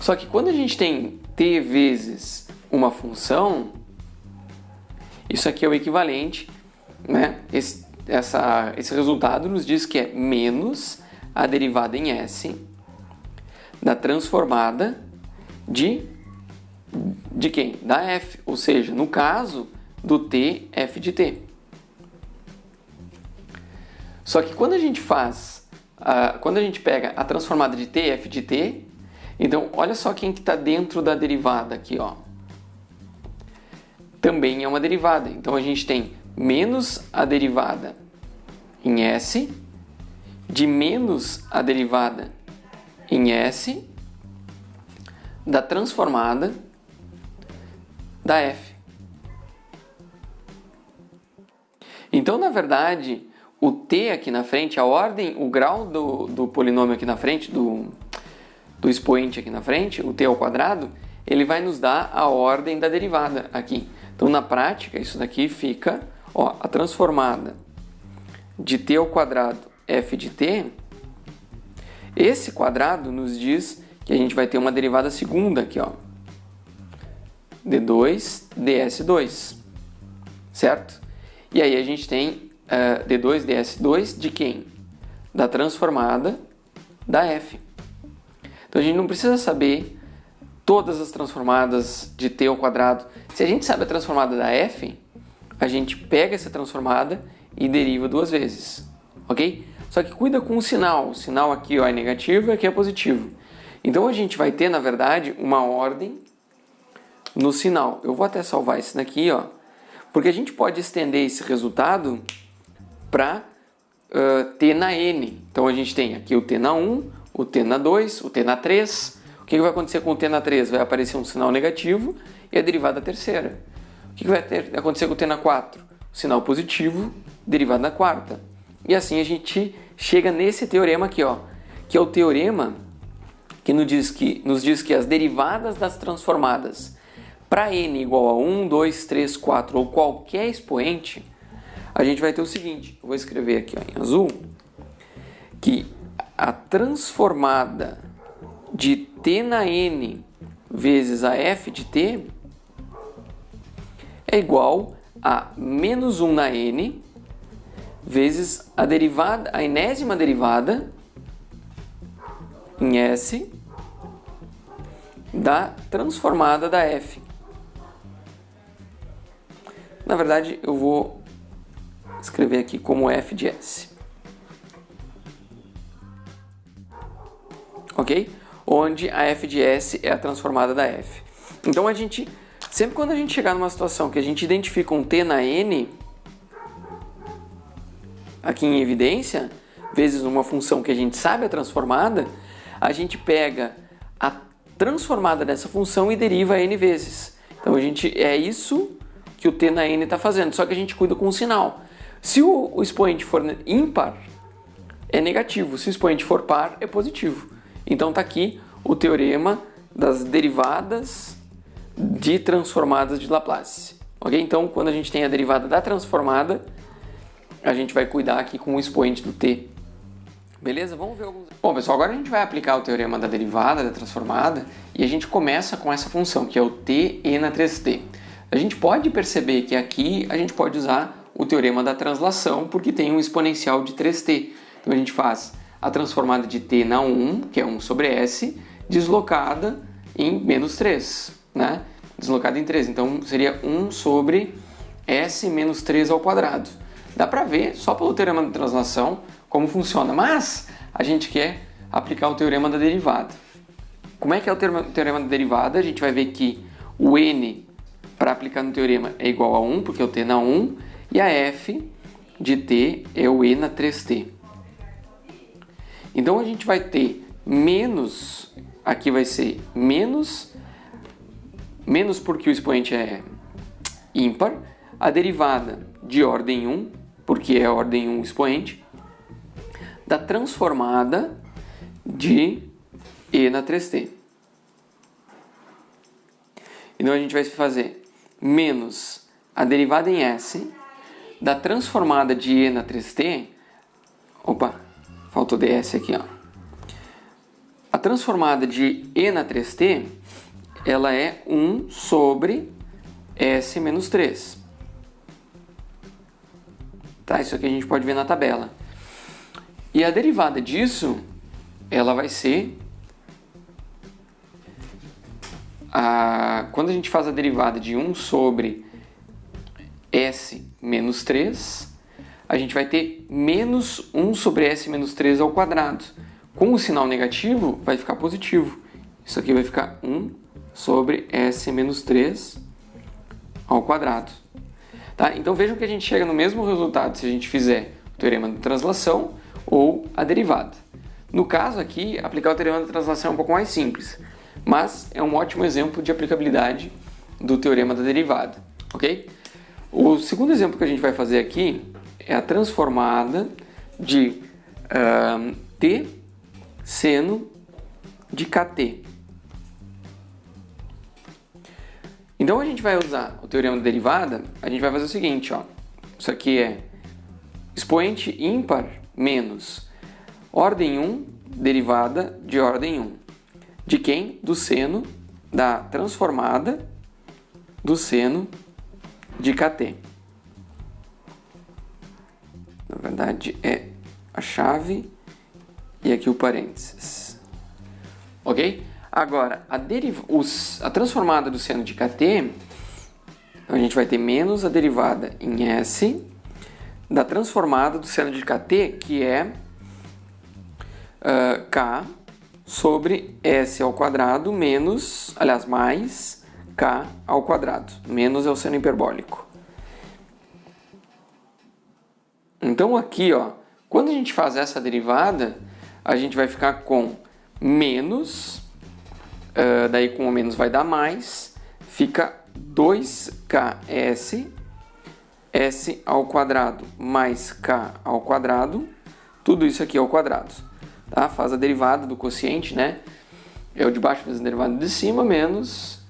Só que quando a gente tem t vezes uma função, isso aqui é o equivalente, né? Esse resultado nos diz que é menos a derivada em s da transformada de quem? Da f, ou seja, no caso do t, f de t. Só que quando a gente quando a gente pega a transformada de t, f de t, então olha só quem que está dentro da derivada aqui, ó. Também é uma derivada, então a gente tem menos a derivada em s, de menos a derivada em s, da transformada da f. Então, na verdade, o t aqui na frente, a ordem, o grau do polinômio aqui na frente, do expoente aqui na frente, o t ao quadrado, ele vai nos dar a ordem da derivada aqui. Então, na prática, isso daqui fica, ó, a transformada de t ao quadrado f de t, esse quadrado nos diz que a gente vai ter uma derivada segunda aqui, ó, d2 ds2, certo? E aí a gente tem d2 ds2 de quem? Da transformada da f. Então a gente não precisa saber todas as transformadas de t ao quadrado. Se a gente sabe a transformada da f, a gente pega essa transformada e deriva duas vezes, ok? Só que cuida com o sinal. O sinal aqui, ó, é negativo e aqui é positivo. Então a gente vai ter, na verdade, uma ordem no sinal. Eu vou até salvar esse daqui, ó, porque a gente pode estender esse resultado para t na n. Então a gente tem aqui o t na 1, o t na 2, o t na 3. O que vai acontecer com o t na 3? Vai aparecer um sinal negativo e a derivada terceira. O que vai acontecer com o t na 4? O sinal positivo, derivada na quarta. E assim a gente chega nesse teorema aqui, ó, que é o teorema que nos diz que as derivadas das transformadas para n igual a 1, 2, 3, 4 ou qualquer expoente, a gente vai ter o seguinte, eu vou escrever aqui, ó, em azul, que a transformada de t na n vezes a f de t é igual a menos 1 na n vezes a enésima derivada em s da transformada da f. Na verdade, eu vou escrever aqui como f de s. Ok? Onde a f de s é a transformada da f. Então, sempre quando a gente chegar numa situação que a gente identifica um t na n, aqui em evidência, vezes uma função que a gente sabe a transformada, a gente pega a transformada dessa função e deriva n vezes. Então, é isso que o t na n está fazendo, só que a gente cuida com o sinal. Se o expoente for ímpar, é negativo. Se o expoente for par, é positivo. Então está aqui o teorema das derivadas de transformadas de Laplace. Ok? Então, quando a gente tem a derivada da transformada, a gente vai cuidar aqui com o expoente do t. Beleza? Vamos ver alguns... Bom, pessoal, agora a gente vai aplicar o teorema da derivada da transformada e a gente começa com essa função, que é o t e na 3t. A gente pode perceber que aqui a gente pode usar o teorema da translação, porque tem um exponencial de 3t. Então a gente faz a transformada de t na 1, que é 1 sobre s, deslocada em menos 3, né? Deslocada em 3. Então seria 1 sobre s menos 3 ao quadrado. Dá para ver, só pelo teorema da translação, como funciona. Mas a gente quer aplicar o teorema da derivada. Como é que é o teorema da derivada? A gente vai ver que o n, para aplicar no teorema, é igual a 1, porque é o t na 1, e a f de t é o e na 3t. Então a gente vai ter menos, aqui vai ser menos porque o expoente é ímpar, a derivada de ordem 1, porque é ordem 1 expoente, da transformada de e na 3t. Então a gente vai fazer menos a derivada em s da transformada de e na 3t... Opa, faltou ds aqui, ó. A transformada de e na 3t, ela é 1 sobre s menos 3. Tá, isso aqui a gente pode ver na tabela. E a derivada disso, ela vai ser... quando a gente faz a derivada de 1 sobre s menos 3, a gente vai ter menos 1 sobre s menos 3 ao quadrado. Com o sinal negativo, vai ficar positivo. Isso aqui vai ficar 1 sobre s menos 3 ao quadrado. Tá? Então vejam que a gente chega no mesmo resultado se a gente fizer o teorema da translação ou a derivada. No caso aqui, aplicar o teorema da translação é um pouco mais simples, mas é um ótimo exemplo de aplicabilidade do teorema da derivada, ok? O segundo exemplo que a gente vai fazer aqui é a transformada de t seno de kt. Então a gente vai usar o teorema da derivada, a gente vai fazer o seguinte, ó. Isso aqui é expoente ímpar menos ordem 1 derivada de ordem 1. De quem? Do seno da transformada do seno de kt. Na verdade é a chave e aqui o parênteses. Ok? Agora, a transformada do seno de kt, a gente vai ter menos a derivada em s da transformada do seno de kt, que é k sobre s ao quadrado menos, aliás, mais k ao quadrado. Menos é o seno hiperbólico. Então aqui, ó, quando a gente faz essa derivada, a gente vai ficar com menos, daí com o menos vai dar mais, fica 2ks, s ao quadrado mais k ao quadrado, tudo isso aqui ao quadrado. Tá? Faz a derivada do quociente, né? É o de baixo vezes a derivada de cima, menos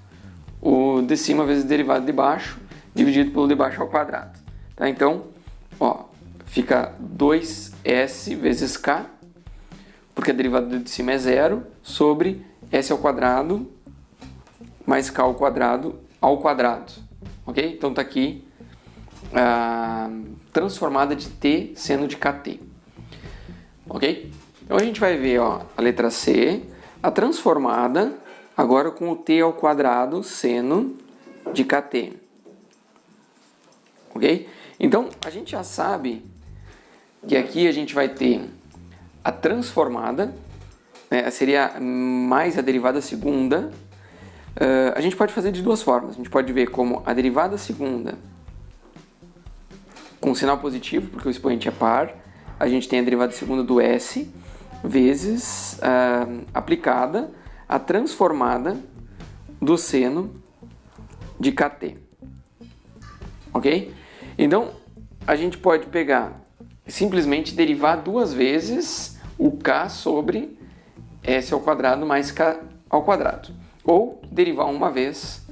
o de cima vezes a derivada de baixo, dividido pelo de baixo ao quadrado. Tá? Então, ó, fica 2s vezes k, porque a derivada de cima é zero, sobre s ao quadrado mais k ao quadrado, ok? Então tá aqui a transformada de t seno de kt, ok? Então a gente vai ver, ó, a letra C, a transformada agora com o t ao quadrado seno de kt, ok? Então a gente já sabe que aqui a gente vai ter a transformada, né, seria mais a derivada segunda. A gente pode fazer de duas formas. A gente pode ver como a derivada segunda com sinal positivo, porque o expoente é par. A gente tem a derivada segunda do s vezes aplicada a transformada do seno de kt. Ok? Então, a gente pode pegar simplesmente derivar duas vezes o k sobre s ao quadrado mais k ao quadrado. Ou derivar uma vez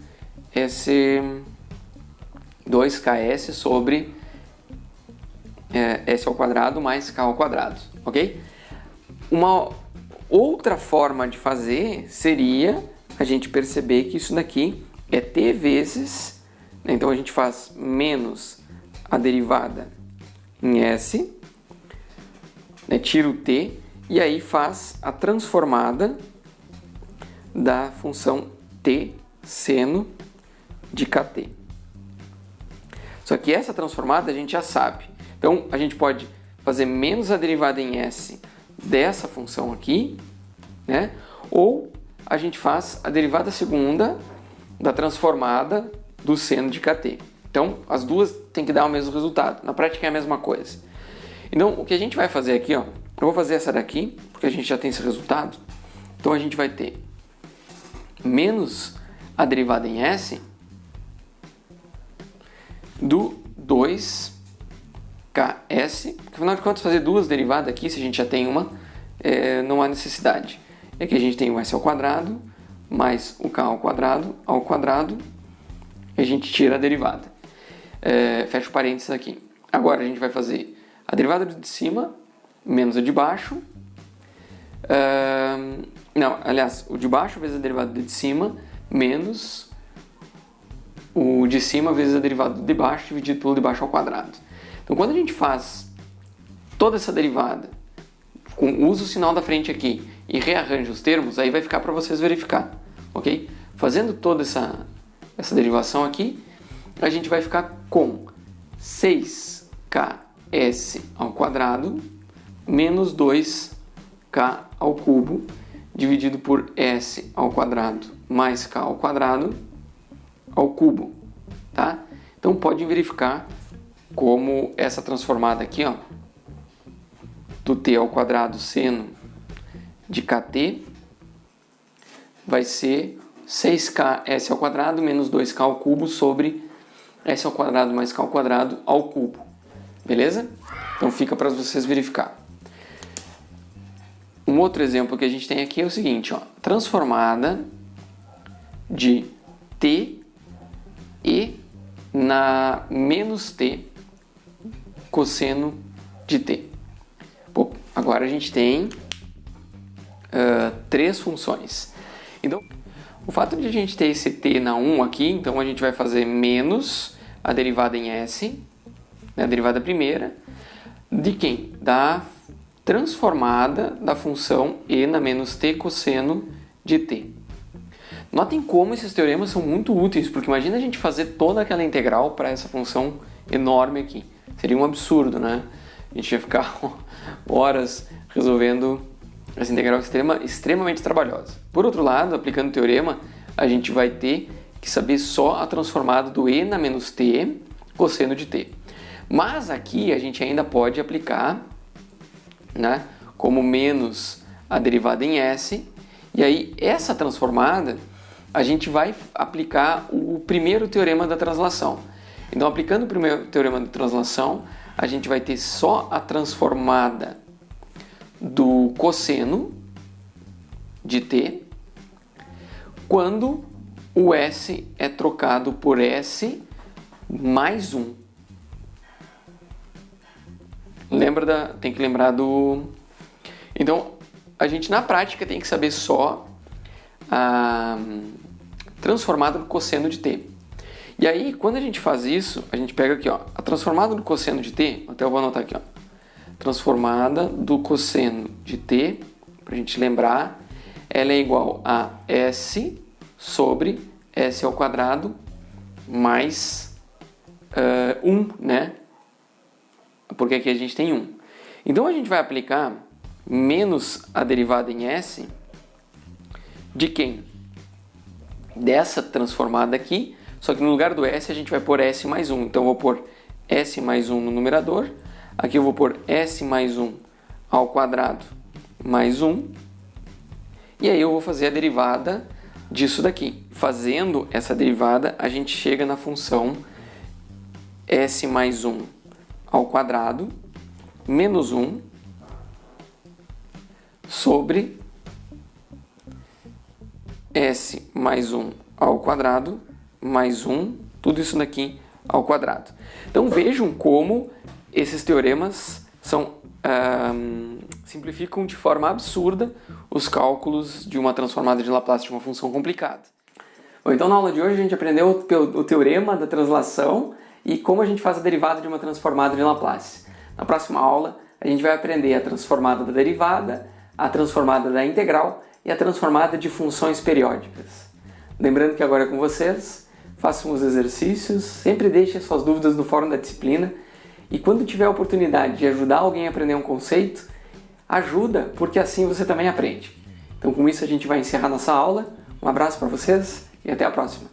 esse 2ks sobre s ao quadrado mais k ao quadrado, ok? Uma outra forma de fazer seria a gente perceber que isso daqui é t vezes, né? Então a gente faz menos a derivada em s, né? Tira o t e aí faz a transformada da função t seno de kt. Só que essa transformada a gente já sabe. Então a gente pode fazer menos a derivada em s dessa função aqui, né? Ou a gente faz a derivada segunda da transformada do seno de kt. Então as duas têm que dar o mesmo resultado. Na prática é a mesma coisa. Então o que a gente vai fazer aqui, ó, eu vou fazer essa daqui, porque a gente já tem esse resultado. Então a gente vai ter menos a derivada em s do 2ks, porque afinal de contas fazer duas derivadas aqui, se a gente já tem uma, não há necessidade. É que a gente tem o s ao quadrado mais o k ao quadrado, e a gente tira a derivada. Fecha o parênteses aqui. Agora a gente vai fazer a derivada de cima menos a de baixo. Não, aliás, o de baixo vezes a derivada de cima menos o de cima vezes a derivada de baixo dividido pelo de baixo ao quadrado. Então, quando a gente faz toda essa derivada, usa o sinal da frente aqui e rearranja os termos, aí vai ficar para vocês verificar, ok? Fazendo toda essa derivação aqui, a gente vai ficar com 6ks ao quadrado menos 2k ao cubo dividido por s ao quadrado mais k ao quadrado ao cubo, tá? Então pode verificar como essa transformada aqui, ó, do t ao quadrado seno de kt vai ser 6ks ao quadrado menos 2k ao cubo sobre s ao quadrado mais k ao quadrado ao cubo, beleza? Então fica para vocês verificar. Um outro exemplo que a gente tem aqui é o seguinte, ó, transformada de t e na menos t cosseno de t. Bom, agora a gente tem três funções. Então, o fato de a gente ter esse t na 1 aqui, então a gente vai fazer menos a derivada em s, né, a derivada primeira, de quem? Da transformada da função e na menos t cosseno de t. Notem como esses teoremas são muito úteis, porque imagina a gente fazer toda aquela integral para essa função enorme aqui. Seria um absurdo, né? A gente ia ficar horas resolvendo essa integral extremamente trabalhosa. Por outro lado, aplicando o teorema, a gente vai ter que saber só a transformada do e na menos t cosseno de t. Mas aqui a gente ainda pode aplicar, né, como menos a derivada em s, e aí essa transformada a gente vai aplicar o primeiro teorema da translação. Então, aplicando o primeiro teorema da translação, a gente vai ter só a transformada do cosseno de t quando o s é trocado por s mais 1. Tem que lembrar do... Então, a gente na prática tem que saber só a transformada do cosseno de t. E aí, quando a gente faz isso, a gente pega aqui, ó, a transformada do cosseno de t, até eu vou anotar aqui, ó, transformada do cosseno de t, para a gente lembrar, ela é igual a s sobre s ao quadrado mais 1, né? Porque aqui a gente tem 1. Então a gente vai aplicar menos a derivada em s de quem? Dessa transformada aqui, só que no lugar do s a gente vai pôr s mais 1. Então eu vou pôr s mais 1 no numerador, aqui eu vou pôr s mais 1 ao quadrado mais 1, e aí eu vou fazer a derivada disso daqui. Fazendo essa derivada, a gente chega na função s mais 1 ao quadrado menos 1 sobre s mais 1 ao quadrado mais 1, tudo isso daqui ao quadrado. Então vejam como esses teoremas simplificam de forma absurda os cálculos de uma transformada de Laplace de uma função complicada. Bom, então na aula de hoje a gente aprendeu o teorema da translação e como a gente faz a derivada de uma transformada de Laplace. Na próxima aula a gente vai aprender a transformada da derivada, a transformada da integral e a transformada de funções periódicas. Lembrando que agora é com vocês, façam os exercícios, sempre deixem suas dúvidas no fórum da disciplina e quando tiver a oportunidade de ajudar alguém a aprender um conceito, ajuda, porque assim você também aprende. Então com isso a gente vai encerrar nossa aula. Um abraço para vocês e até a próxima!